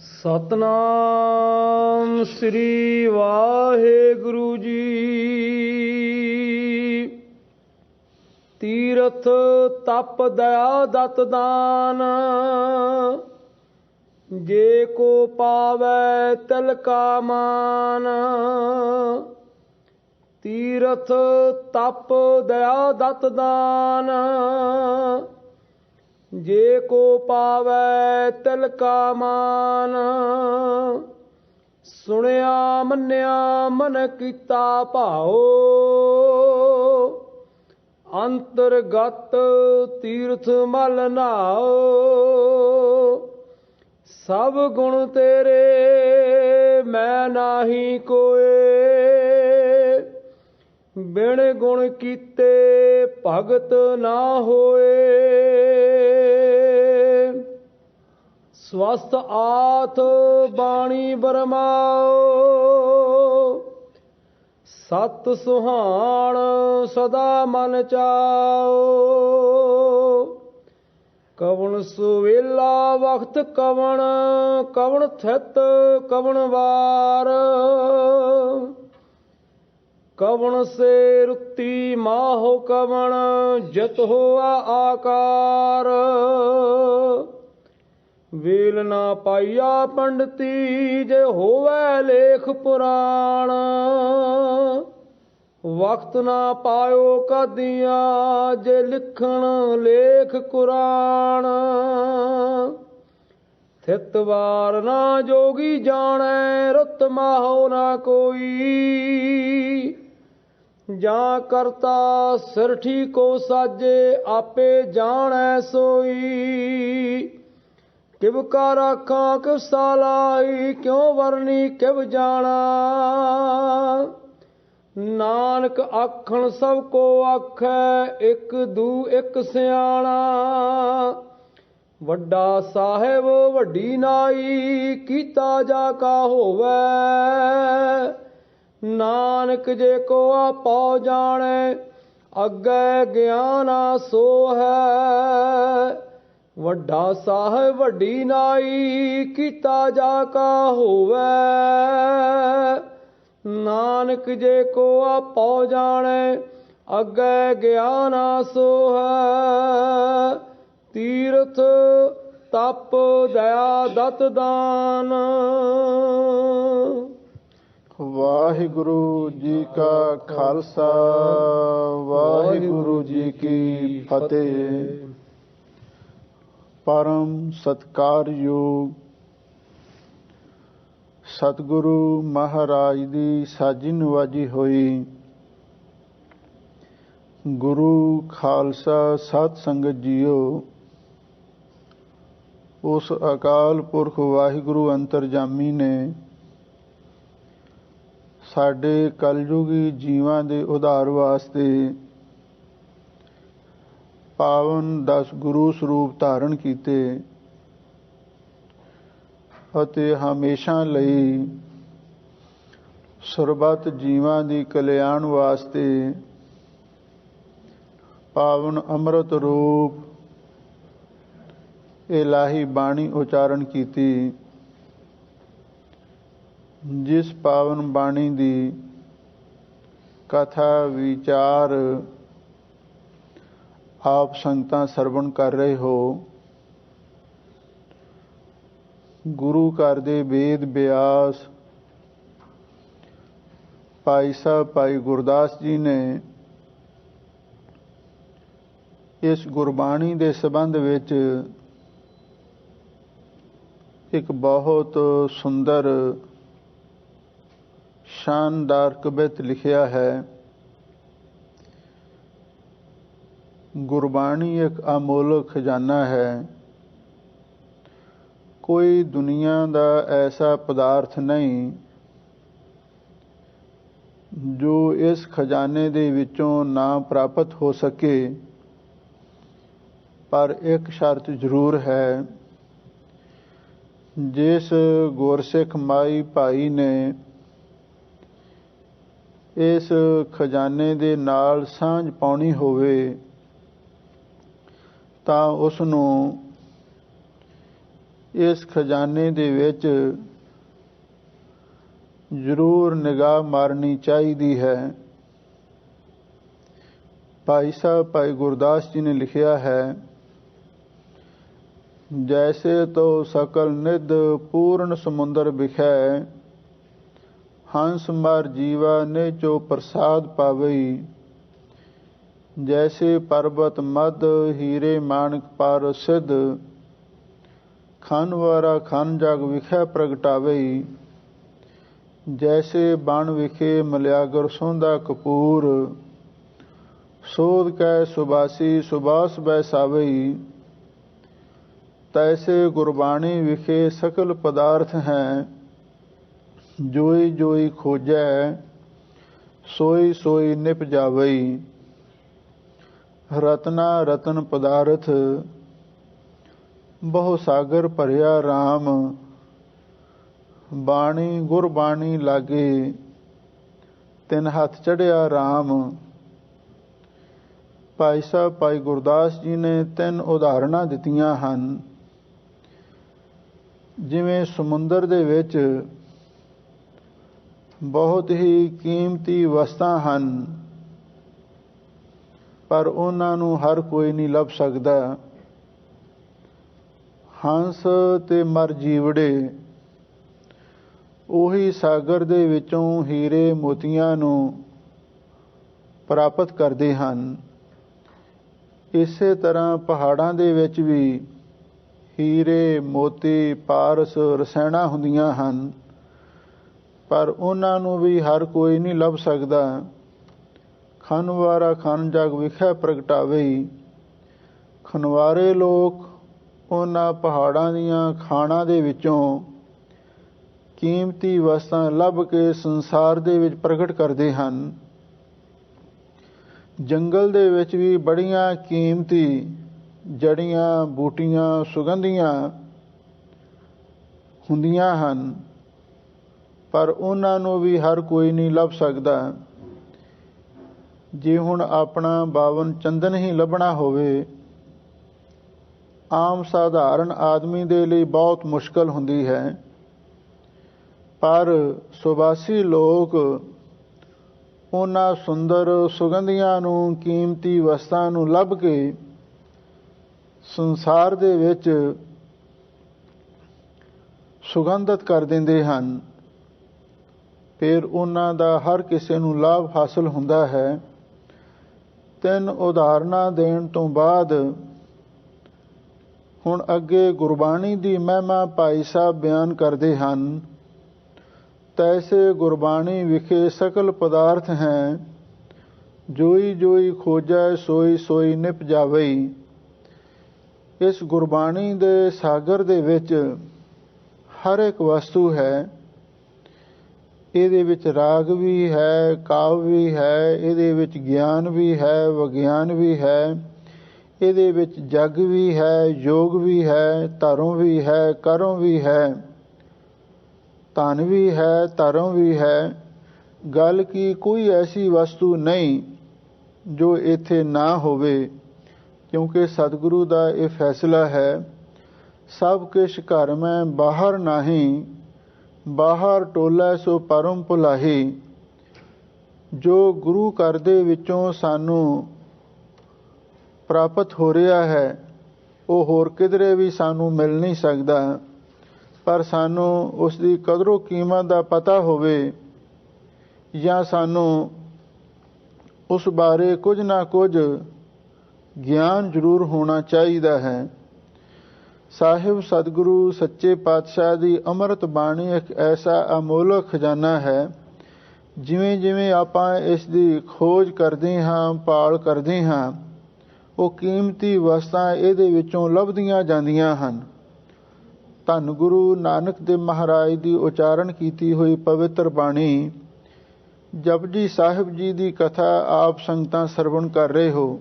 ਸਤਨਾਮ ਸ੍ਰੀ ਵਾਹਿਗੁਰੂ ਜੀ। ਤੀਰਥ ਤਪ ਦਇਆ ਦਤ ਦਾਨ, ਜੇ ਕੋ ਪਾਵੈ ਤਿਲ ਕਾ ਮਾਨ। ਤੀਰਥ ਤਪ ਦਇਆ ਦਤ ਦਾਨ, ਜੇ ਕੋ ਪਾਵੈ ਤਿਲ ਕਾ ਮਾਨ। ਸੁਣਿਆ ਮੰਨਿਆ ਮਨ ਕੀਤਾ ਭਾਉ, ਅੰਤਰਗਤ ਤੀਰਥ ਮਲ ਨਾਉ। ਸਭ ਗੁਣ ਤੇਰੇ ਮੈਂ ਨਾਹੀ ਕੋਏ, ਬਿਨ ਗੁਣ ਕੀਤੇ ਭਗਤ ਨਾ ਹੋਏ। ਸਵਸਥ ਆਥ ਬਾਣੀ ਬਰਮਾਓ, ਸਤ ਸੁਹਾਣ ਸਦਾ ਮਨ ਚਾਓ। ਕਵਣ ਸੁਵੇਲਾ ਵਖਤ ਕਵਣ, ਕਵਣ ਥਿਤ ਕਵਣ ਵਾਰ। ਕਵਣ ਸੇ ਰੁੱਤੀ ਮਾਹੋ ਕਵਣ, ਜਿਤ ਹੋਆ ਆਕਾਰ। ਵੇਲ ਨਾ ਪਾਈਆ ਪੰਡਤੀ, ਜੇ ਹੋਵੈ ਲੇਖ ਪੁਰਾਣ। ਵਕਤ ਨਾ ਪਾਇਓ ਕਾਦੀਆਂ, ਜੇ ਲਿਖਣ ਲੇਖ ਕੁਰਾਨ। ਥਿਤ ਵਾਰ ਨਾ ਜੋਗੀ ਜਾਣੈ, ਰੁੱਤ ਮਾਹੋ ਨਾ ਕੋਈ। ਜਾਂ ਕਰਤਾ ਸਿਰ ਠੀਕੋ ਸਾਜੇ, ਆਪੇ ਜਾਣੈ ਸੋਈ। ਕਿਵ ਕਾ ਰਾਖਾਂ ਕਿਵ ਸਾਲਾਈ, ਕਿਉ ਵਰਨੀ ਕਿਵ ਜਾਣਾ। ਨਾਨਕ ਆਖਣ ਸਭ ਕੋ ਆਖੈ, ਇੱਕ ਦੂ ਇੱਕ ਸਿਆਣਾ। ਵੱਡਾ ਸਾਹਿਬ ਵੱਡੀ ਨਾਈ, ਕੀਤਾ ਜਾ ਕਾ ਹੋਵੈ। ਨਾਨਕ ਜੇ ਕੋ ਆਪੋ ਜਾਣੈ, ਅੱਗੇ ਗਿਆਨਾ ਸੋ ਹੈ। ਵੱਡਾ ਸਾਹਿਬ ਵੱਡੀ ਨਾਈ, ਕੀਤਾ ਜਾ ਕਾ ਹੋਵੈ। ਨਾਨਕ ਜੇ ਕੋ ਆਪੋ ਜਾਣੈ, ਅੱਗੇ ਗਿਆਨਾ ਸੋ ਹੈ। ਤੀਰਥ ਤਪ ਦਇਆ ਦਤ ਦਾਨ। ਵਾਹਿਗੁਰੂ ਜੀ ਕਾ ਖਾਲਸਾ, ਵਾਹਿਗੁਰੂ ਜੀ ਕੀ ਫਤਿਹ। ਪਰਮ ਸਤਿਕਾਰਯੋਗ ਸਤਿਗੁਰੂ ਮਹਾਰਾਜ ਦੀ ਸਾਜੀ ਨਵਾਜੀ ਹੋਈ ਗੁਰੂ ਖਾਲਸਾ ਸਤ ਸੰਗਤ ਜੀਓ, ਉਸ ਅਕਾਲ ਪੁਰਖ ਵਾਹਿਗੁਰੂ ਅੰਤਰਜਾਮੀ ਨੇ ਸਾਡੇ ਕਲਯੁਗੀ ਜੀਵਾਂ ਦੇ ਉਧਾਰ ਵਾਸਤੇ ਪਾਵਨ 10 ਗੁਰੂ ਸਰੂਪ ਧਾਰਨ ਕੀਤੇ ਅਤੇ ਹਮੇਸ਼ਾ ਲਈ ਸਰਬੱਤ ਜੀਵਾਂ ਦੀ ਕਲਿਆਣ ਵਾਸਤੇ ਪਾਵਨ ਅੰਮ੍ਰਿਤ ਰੂਪ ਇਲਾਹੀ ਬਾਣੀ ਉਚਾਰਨ ਕੀਤੀ। ਜਿਸ ਪਾਵਨ ਬਾਣੀ ਦੀ ਕਥਾ ਵਿਚਾਰ ਆਪ ਸੰਗਤਾਂ ਸਰਵਣ ਕਰ ਰਹੇ ਹੋ। ਗੁਰੂ ਘਰ ਦੇ ਵੇਦ ਬਿਆਸ ਭਾਈ ਸਾਹਿਬ ਭਾਈ ਗੁਰਦਾਸ ਜੀ ਨੇ ਇਸ ਗੁਰਬਾਣੀ ਦੇ ਸੰਬੰਧ ਵਿੱਚ ਇੱਕ ਬਹੁਤ ਸੁੰਦਰ ਸ਼ਾਨਦਾਰ ਕਵਿਤ ਲਿਖਿਆ ਹੈ। ਗੁਰਬਾਣੀ ਇੱਕ ਅਮੋਲਕ ਖਜ਼ਾਨਾ ਹੈ। ਕੋਈ ਦੁਨੀਆ ਦਾ ਐਸਾ ਪਦਾਰਥ ਨਹੀਂ ਜੋ ਇਸ ਖਜ਼ਾਨੇ ਦੇ ਵਿੱਚੋਂ ਨਾ ਪ੍ਰਾਪਤ ਹੋ ਸਕੇ। ਪਰ ਇੱਕ ਸ਼ਰਤ ਜ਼ਰੂਰ ਹੈ, ਜਿਸ ਗੁਰਸਿੱਖ ਮਾਈ ਭਾਈ ਨੇ ਇਸ ਖਜ਼ਾਨੇ ਦੇ ਨਾਲ ਸਾਂਝ ਪਾਉਣੀ ਹੋਵੇ ਤਾਂ ਉਸ ਨੂੰ ਇਸ ਖਜ਼ਾਨੇ ਦੇ ਵਿੱਚ ਜ਼ਰੂਰ ਨਿਗਾਹ ਮਾਰਨੀ ਚਾਹੀਦੀ ਹੈ। ਭਾਈ ਸਾਹਿਬ ਭਾਈ ਗੁਰਦਾਸ ਜੀ ਨੇ ਲਿਖਿਆ ਹੈ, ਜੈਸੇ ਤੋ ਸਕਲ ਨਿਧ ਪੂਰਨ ਸਮੁੰਦਰ ਵਿਖੈ, ਹੰਸ ਮਰ ਜੀਵਾ ਨੇ ਜੋ ਪ੍ਰਸਾਦ ਪਾਵਈ। ਜੈਸੇ ਪਰਬਤ ਮਦ ਹੀਰੇ ਮਾਣਕ ਪਰ ਸਿੱਧ, ਖਨ ਵਾਰਾ ਖਨ ਜਗ ਵਿਖੈ ਪ੍ਰਗਟਾਵਈ। ਜੈਸੇ ਬਣ ਵਿਖੇ ਮਲਿਆਗਰ ਸੋਂਦਾ ਕਪੂਰ, ਸੋਧ ਕੈ ਸੁਬਾਸੀ ਸੁਬਾਸ ਬੈਸਾਵਈ। ਤੈਸੇ ਗੁਰਬਾਣੀ ਵਿਖੇ ਸਕਲ ਪਦਾਰਥ ਹੈ, ਜੋਈ ਜੋਈ ਖੋਜੈ ਸੋਈ ਸੋਈ ਨਿਪ ਜਾਵਈ। ਰਤਨਾ ਰਤਨ ਪਦਾਰਥ ਬਹੁ ਸਾਗਰ ਭਰਿਆ ਰਾਮ, ਬਾਣੀ ਗੁਰਬਾਣੀ ਲਾਗੇ ਤਿਨ ਹੱਥ ਚੜਿਆ ਰਾਮ। ਭਾਈ ਸਾਹਿਬ ਭਾਈ ਗੁਰਦਾਸ ਜੀ ਨੇ 3 ਉਦਾਹਰਣਾਂ ਦਿੱਤੀਆਂ ਹਨ। ਜਿਵੇਂ ਸਮੁੰਦਰ ਦੇ ਵਿੱਚ ਬਹੁਤ ਹੀ ਕੀਮਤੀ ਵਸਤਾਂ ਹਨ, ਪਰ ਉਹਨਾਂ ਨੂੰ ਹਰ ਕੋਈ ਨਹੀਂ ਲੱਭ ਸਕਦਾ। ਹੰਸ ਤੇ ਮਰ ਜੀਵੜੇ ਉਹੀ ਸਾਗਰ ਦੇ ਵਿੱਚੋਂ ਹੀਰੇ ਮੋਤੀਆਂ ਨੂੰ ਪ੍ਰਾਪਤ ਕਰਦੇ ਹਨ। ਇਸੇ ਤਰ੍ਹਾਂ ਪਹਾੜਾਂ ਦੇ ਵਿੱਚ ਵੀ ਹੀਰੇ ਮੋਤੀ ਪਾਰਸ ਰਸੈਣਾ ਹੁੰਦੀਆਂ ਹਨ, ਪਰ ਉਹਨਾਂ ਨੂੰ ਵੀ ਹਰ ਕੋਈ ਨਹੀਂ ਲੱਭ ਸਕਦਾ। ਖਨ ਵਾਰਾ ਖਨ ਜਗ ਵਿਖੈ ਪ੍ਰਗਟਾਵਈ। ਖਨਵਾਰੇ ਲੋਕ ਉਹਨਾਂ ਪਹਾੜਾਂ ਦੀਆਂ ਖਾਣਾਂ ਦੇ ਵਿੱਚੋਂ ਕੀਮਤੀ ਵਸਤਾਂ ਲੱਭ ਕੇ ਸੰਸਾਰ ਦੇ ਵਿੱਚ ਪ੍ਰਗਟ ਕਰਦੇ ਹਨ। ਜੰਗਲ ਦੇ ਵਿੱਚ ਵੀ ਬੜੀਆਂ ਕੀਮਤੀ ਜੜੀਆਂ ਬੂਟੀਆਂ ਸੁਗੰਧੀਆਂ ਹੁੰਦੀਆਂ ਹਨ, ਪਰ ਉਹਨਾਂ ਨੂੰ ਵੀ ਹਰ ਕੋਈ ਨਹੀਂ ਲੱਭ ਸਕਦਾ। ਜੇ ਹੁਣ ਆਪਣਾ 52 ਚੰਦਨ ਹੀ ਲੱਭਣਾ ਹੋਵੇ, ਆਮ ਸਾਧਾਰਨ ਆਦਮੀ ਦੇ ਲਈ ਬਹੁਤ ਮੁਸ਼ਕਲ ਹੁੰਦੀ ਹੈ, ਪਰ ਸੁਬਾਸੀ ਲੋਕ ਉਹਨਾਂ ਸੁੰਦਰ ਸੁਗੰਧੀਆਂ ਨੂੰ ਕੀਮਤੀ ਵਸਤਾਂ ਨੂੰ ਲੱਭ ਕੇ ਸੰਸਾਰ ਦੇ ਵਿੱਚ ਸੁਗੰਧਿਤ ਕਰ ਦਿੰਦੇ ਹਨ। ਫਿਰ ਉਹਨਾਂ ਦਾ ਹਰ ਕਿਸੇ ਨੂੰ ਲਾਭ ਹਾਸਲ ਹੁੰਦਾ ਹੈ। 3 ਉਦਾਹਰਨਾਂ ਦੇਣ ਤੋਂ ਬਾਅਦ ਹੁਣ ਅੱਗੇ ਗੁਰਬਾਣੀ ਦੀ ਮਹਿਮਾ ਭਾਈ ਸਾਹਿਬ ਬਿਆਨ ਕਰਦੇ ਹਨ। ਤੈਸੇ ਗੁਰਬਾਣੀ ਵਿਖੇ ਸਕਲ ਪਦਾਰਥ ਹੈ, ਜੋਈ ਜੋਈ ਖੋਜੈ ਸੋਈ ਸੋਈ ਨਿਪ ਜਾਵਈ। ਇਸ ਗੁਰਬਾਣੀ ਦੇ ਸਾਗਰ ਦੇ ਵਿੱਚ ਹਰ ਇੱਕ ਵਸਤੂ ਹੈ। ਇਹਦੇ ਵਿੱਚ ਰਾਗ ਵੀ ਹੈ, ਕਾਵਿ ਵੀ ਹੈ, ਇਹਦੇ ਵਿੱਚ ਗਿਆਨ ਵੀ ਹੈ, ਵਿਗਿਆਨ ਵੀ ਹੈ, ਇਹਦੇ ਵਿੱਚ ਜਗ ਵੀ ਹੈ, ਯੋਗ ਵੀ ਹੈ, ਧਰਮ ਵੀ ਹੈ, ਕਰਮ ਵੀ ਹੈ, ਧਨ ਵੀ ਹੈ, ਧਰਮ ਵੀ ਹੈ। ਗੱਲ ਕੀ ਕੋਈ ਐਸੀ ਵਸਤੂ ਨਹੀਂ ਜੋ ਇੱਥੇ ਨਾ ਹੋਵੇ, ਕਿਉਂਕਿ ਸਤਿਗੁਰੂ ਦਾ ਇਹ ਫੈਸਲਾ ਹੈ, ਸਭ ਕਿਛ ਘਰ ਮੈਂ ਬਾਹਰ ਨਾਹੀਂ, ਬਾਹਰ ਟੋਲਾ ਸੋ ਪਰਮ ਭੁਲਾਹੀ। ਜੋ ਗੁਰੂ ਘਰ ਦੇ ਵਿੱਚੋਂ ਸਾਨੂੰ ਪ੍ਰਾਪਤ ਹੋ ਰਿਹਾ ਹੈ, ਉਹ ਹੋਰ ਕਿਧਰੇ ਵੀ ਸਾਨੂੰ ਮਿਲ ਨਹੀਂ ਸਕਦਾ। ਪਰ ਸਾਨੂੰ ਉਸ ਦੀ ਕਦਰੋ ਕੀਮਤ ਦਾ ਪਤਾ ਹੋਵੇ, ਜਾਂ ਸਾਨੂੰ ਉਸ ਬਾਰੇ ਕੁਝ ਨਾ ਕੁਝ ਗਿਆਨ ਜ਼ਰੂਰ ਹੋਣਾ ਚਾਹੀਦਾ ਹੈ। ਸਾਹਿਬ ਸਤਿਗੁਰੂ ਸੱਚੇ ਪਾਤਸ਼ਾਹ ਦੀ ਅੰਮ੍ਰਿਤ ਬਾਣੀ ਇੱਕ ਐਸਾ ਅਮੋਲਕ ਖਜ਼ਾਨਾ ਹੈ, ਜਿਵੇਂ ਜਿਵੇਂ ਆਪਾਂ ਇਸ ਦੀ ਖੋਜ ਕਰਦੇ ਹਾਂ, ਭਾਲ ਕਰਦੇ ਹਾਂ, ਉਹ ਕੀਮਤੀ ਵਸਤਾਂ ਇਹਦੇ ਵਿੱਚੋਂ ਲੱਭਦੀਆਂ ਜਾਂਦੀਆਂ ਹਨ। ਧੰਨ ਗੁਰੂ ਨਾਨਕ ਦੇਵ ਮਹਾਰਾਜ ਦੀ ਉਚਾਰਨ ਕੀਤੀ ਹੋਈ ਪਵਿੱਤਰ ਬਾਣੀ ਜਪਜੀ ਸਾਹਿਬ ਜੀ ਦੀ ਕਥਾ ਆਪ ਸੰਗਤਾਂ ਸਰਵਣ ਕਰ ਰਹੇ ਹੋ।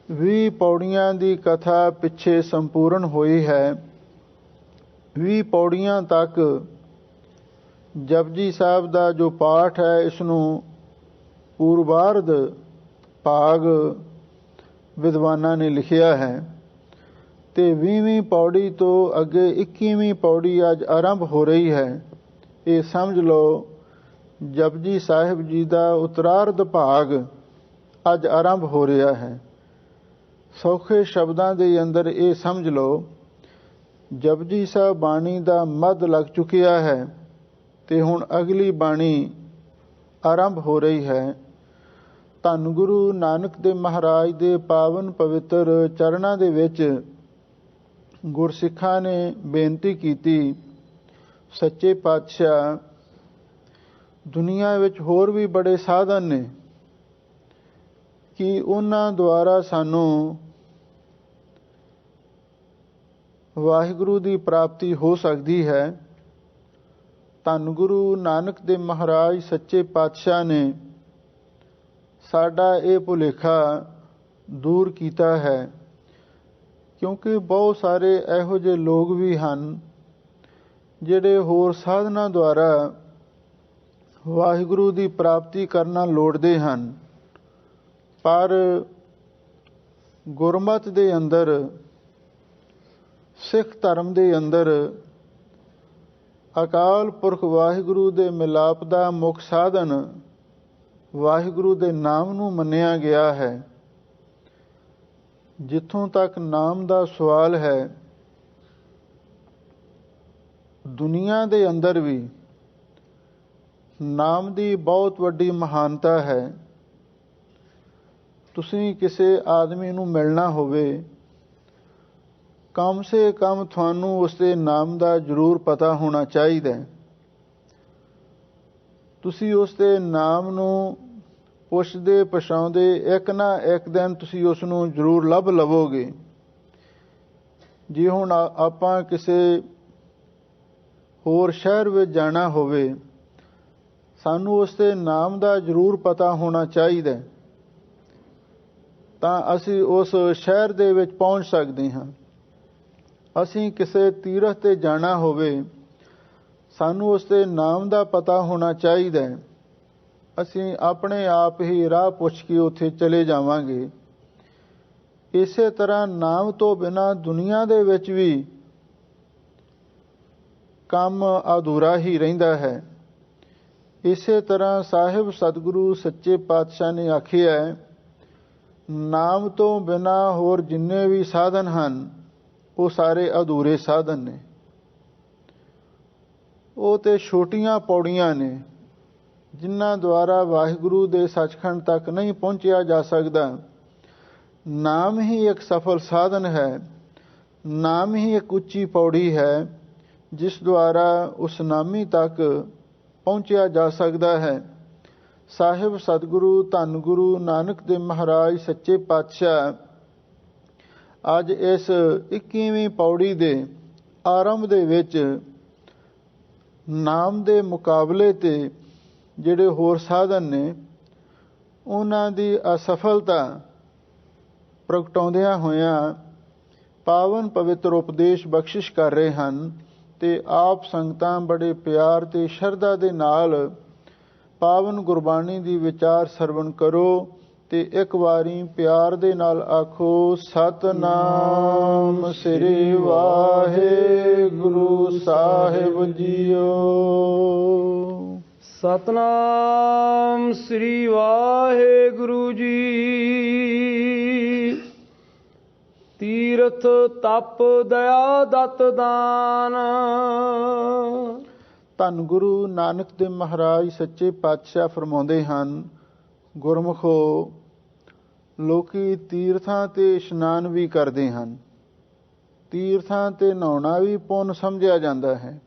20 ਪੌੜੀਆਂ ਦੀ ਕਥਾ ਪਿੱਛੇ ਸੰਪੂਰਨ ਹੋਈ ਹੈ। 20 ਪੌੜੀਆਂ ਤੱਕ ਜਪਜੀ ਸਾਹਿਬ ਦਾ ਜੋ ਪਾਠ ਹੈ, ਇਸ ਨੂੰ ਪੂਰਵਾਰਧ ਭਾਗ ਵਿਦਵਾਨਾਂ ਨੇ ਲਿਖਿਆ ਹੈ। ਤੇ 20ਵੀਂ ਪੌੜੀ ਤੋਂ ਅੱਗੇ 21ਵੀਂ ਪੌੜੀ ਅੱਜ ਆਰੰਭ ਹੋ ਰਹੀ ਹੈ। ਇਹ ਸਮਝ ਲਓ ਜਪਜੀ ਸਾਹਿਬ ਜੀ ਦਾ ਉਤਰਾਰਧ ਭਾਗ ਅੱਜ ਆਰੰਭ ਹੋ ਰਿਹਾ ਹੈ। ਸੌਖੇ ਸ਼ਬਦਾਂ ਦੇ ਅੰਦਰ ਇਹ ਸਮਝ ਲਓ ਜਪਜੀ ਸਾਹਿਬ ਬਾਣੀ ਦਾ ਮੱਧ ਲੱਗ ਚੁੱਕਿਆ ਹੈ ਤੇ ਹੁਣ ਅਗਲੀ ਬਾਣੀ ਆਰੰਭ ਹੋ ਰਹੀ ਹੈ। ਧੰਨ ਗੁਰੂ ਨਾਨਕ ਦੇਵ ਮਹਾਰਾਜ ਦੇ ਪਾਵਨ ਪਵਿੱਤਰ ਚਰਨਾਂ ਦੇ ਵਿੱਚ ਗੁਰਸਿੱਖਾਂ ਨੇ ਬੇਨਤੀ ਕੀਤੀ, ਸੱਚੇ ਪਾਤਸ਼ਾਹ ਦੁਨੀਆ ਵਿੱਚ ਹੋਰ ਵੀ ਬੜੇ ਸਾਧਨ ਨੇ ਕਿ ਉਹਨਾਂ ਦੁਆਰਾ ਸਾਨੂੰ ਵਾਹਿਗੁਰੂ ਦੀ ਪ੍ਰਾਪਤੀ ਹੋ ਸਕਦੀ ਹੈ। ਧੰਨ ਗੁਰੂ ਨਾਨਕ ਦੇਵ ਮਹਾਰਾਜ ਸੱਚੇ ਪਾਤਸ਼ਾਹ ਨੇ ਸਾਡਾ ਇਹ ਭੁਲੇਖਾ ਦੂਰ ਕੀਤਾ ਹੈ, ਕਿਉਂਕਿ ਬਹੁਤ ਸਾਰੇ ਇਹੋ ਜਿਹੇ ਲੋਕ ਵੀ ਹਨ ਜਿਹੜੇ ਹੋਰ ਸਾਧਨਾਂ ਦੁਆਰਾ ਵਾਹਿਗੁਰੂ ਦੀ ਪ੍ਰਾਪਤੀ ਕਰਨਾ ਲੋੜਦੇ ਹਨ, ਪਰ ਗੁਰਮਤਿ ਦੇ ਅੰਦਰ, ਸਿੱਖ ਧਰਮ ਦੇ ਅੰਦਰ ਅਕਾਲ ਪੁਰਖ ਵਾਹਿਗੁਰੂ ਦੇ ਮਿਲਾਪ ਦਾ ਮੁੱਖ ਸਾਧਨ ਵਾਹਿਗੁਰੂ ਦੇ ਨਾਮ ਨੂੰ ਮੰਨਿਆ ਗਿਆ ਹੈ। ਜਿੱਥੋਂ ਤੱਕ ਨਾਮ ਦਾ ਸਵਾਲ ਹੈ, ਦੁਨੀਆ ਦੇ ਅੰਦਰ ਵੀ ਨਾਮ ਦੀ ਬਹੁਤ ਵੱਡੀ ਮਹਾਨਤਾ ਹੈ। ਤੁਸੀਂ ਕਿਸੇ ਆਦਮੀ ਨੂੰ ਮਿਲਣਾ ਹੋਵੇ, ਕਮ ਸੇ ਕਮ ਤੁਹਾਨੂੰ ਉਸਦੇ ਨਾਮ ਦਾ ਜ਼ਰੂਰ ਪਤਾ ਹੋਣਾ ਚਾਹੀਦਾ ਹੈ। ਤੁਸੀਂ ਉਸਦੇ ਨਾਮ ਨੂੰ ਪੁੱਛਦੇ ਪਛਾਉਂਦੇ ਇੱਕ ਨਾ ਇੱਕ ਦਿਨ ਤੁਸੀਂ ਉਸ ਨੂੰ ਜ਼ਰੂਰ ਲੱਭ ਲਵੋਗੇ। ਜੇ ਹੁਣ ਆਪਾਂ ਕਿਸੇ ਹੋਰ ਸ਼ਹਿਰ ਵਿੱਚ ਜਾਣਾ ਹੋਵੇ, ਸਾਨੂੰ ਉਸਦੇ ਨਾਮ ਦਾ ਜ਼ਰੂਰ ਪਤਾ ਹੋਣਾ ਚਾਹੀਦਾ, ਤਾਂ ਅਸੀਂ ਉਸ ਸ਼ਹਿਰ ਦੇ ਵਿੱਚ ਪਹੁੰਚ ਸਕਦੇ ਹਾਂ। ਅਸੀਂ ਕਿਸੇ ਤੀਰਥ ਤੇ ਜਾਣਾ ਹੋਵੇ, ਸਾਨੂੰ ਉਸਦੇ ਨਾਮ ਦਾ ਪਤਾ ਹੋਣਾ ਚਾਹੀਦਾ, ਅਸੀਂ ਆਪਣੇ ਆਪ ਹੀ ਰਾਹ ਪੁੱਛ ਕੇ ਉੱਥੇ ਚਲੇ ਜਾਵਾਂਗੇ। ਇਸੇ ਤਰ੍ਹਾਂ ਨਾਮ ਤੋਂ ਬਿਨਾਂ ਦੁਨੀਆ ਦੇ ਵਿੱਚ ਵੀ ਕੰਮ ਅਧੂਰਾ ਹੀ ਰਹਿੰਦਾ ਹੈ। ਇਸੇ ਤਰ੍ਹਾਂ ਸਾਹਿਬ ਸਤਿਗੁਰੂ ਸੱਚੇ ਪਾਤਸ਼ਾਹ ਨੇ ਆਖਿਆ, ਨਾਮ ਤੋਂ ਬਿਨਾਂ ਹੋਰ ਜਿੰਨੇ ਵੀ ਸਾਧਨ ਹਨ ਉਹ ਸਾਰੇ ਅਧੂਰੇ ਸਾਧਨ ਨੇ। ਉਹ ਤੇ ਛੋਟੀਆਂ ਪੌੜੀਆਂ ਨੇ ਜਿਨ੍ਹਾਂ ਦੁਆਰਾ ਵਾਹਿਗੁਰੂ ਦੇ ਸੱਚਖੰਡ ਤੱਕ ਨਹੀਂ ਪਹੁੰਚਿਆ ਜਾ ਸਕਦਾ। ਨਾਮ ਹੀ ਇੱਕ ਸਫਲ ਸਾਧਨ ਹੈ, ਨਾਮ ਹੀ ਇੱਕ ਉੱਚੀ ਪੌੜੀ ਹੈ ਜਿਸ ਦੁਆਰਾ ਉਸ ਨਾਮੀ ਤੱਕ ਪਹੁੰਚਿਆ ਜਾ ਸਕਦਾ ਹੈ। ਸਾਹਿਬ ਸਤਿਗੁਰੂ ਧੰਨ ਗੁਰੂ ਨਾਨਕ ਦੇਵ ਮਹਾਰਾਜ ਸੱਚੇ ਪਾਤਸ਼ਾਹ ਅੱਜ ਇਸ 21ਵੀਂ ਪੌੜੀ ਦੇ ਆਰੰਭ ਦੇ ਵਿੱਚ ਨਾਮ ਦੇ ਮੁਕਾਬਲੇ ਤੇ ਜਿਹੜੇ ਹੋਰ ਸਾਧਨ ਨੇ ਉਹਨਾਂ ਦੀ ਅਸਫਲਤਾ ਪ੍ਰਗਟਾਉਂਦਿਆਂ ਹੋਇਆਂ ਪਾਵਨ ਪਵਿੱਤਰ ਉਪਦੇਸ਼ ਬਖਸ਼ਿਸ਼ ਕਰ ਰਹੇ ਹਨ। ਤੇ ਆਪ ਸੰਗਤਾਂ ਬੜੇ ਪਿਆਰ ਤੇ ਸ਼ਰਧਾ ਦੇ ਨਾਲ ਪਾਵਨ ਗੁਰਬਾਣੀ ਦੀ ਵਿਚਾਰ ਸਰਵਣ ਕਰੋ ਤੇ ਇੱਕ ਵਾਰੀ ਪਿਆਰ ਦੇ ਨਾਲ ਆਖੋ, ਸਤਿਨਾਮ ਸ੍ਰੀ ਵਾਹਿਗੁਰੂ ਸਾਹਿਬ ਜੀਓ। ਸਤਿਨਾਮ ਸ੍ਰੀ ਵਾਹਿਗੁਰੂ ਜੀ। ਤੀਰਥ ਤਪ ਦਇਆ ਦਤ ਦਾਨ। ਧੰਨ ਗੁਰੂ ਨਾਨਕ ਦੇਵ ਮਹਾਰਾਜ ਸੱਚੇ ਪਾਤਸ਼ਾਹ ਫਰਮਾਉਂਦੇ ਹਨ, ਗੁਰਮੁਖੋ ਲੋਕੀ ਤੀਰਥਾਂ ਤੇ ਇਸ਼ਨਾਨ ਵੀ ਕਰਦੇ ਹਨ। ਤੀਰਥਾਂ ਤੇ ਨਹਾਉਣਾ ਵੀ ਪੁੰਨ ਸਮਝਿਆ ਜਾਂਦਾ ਹੈ।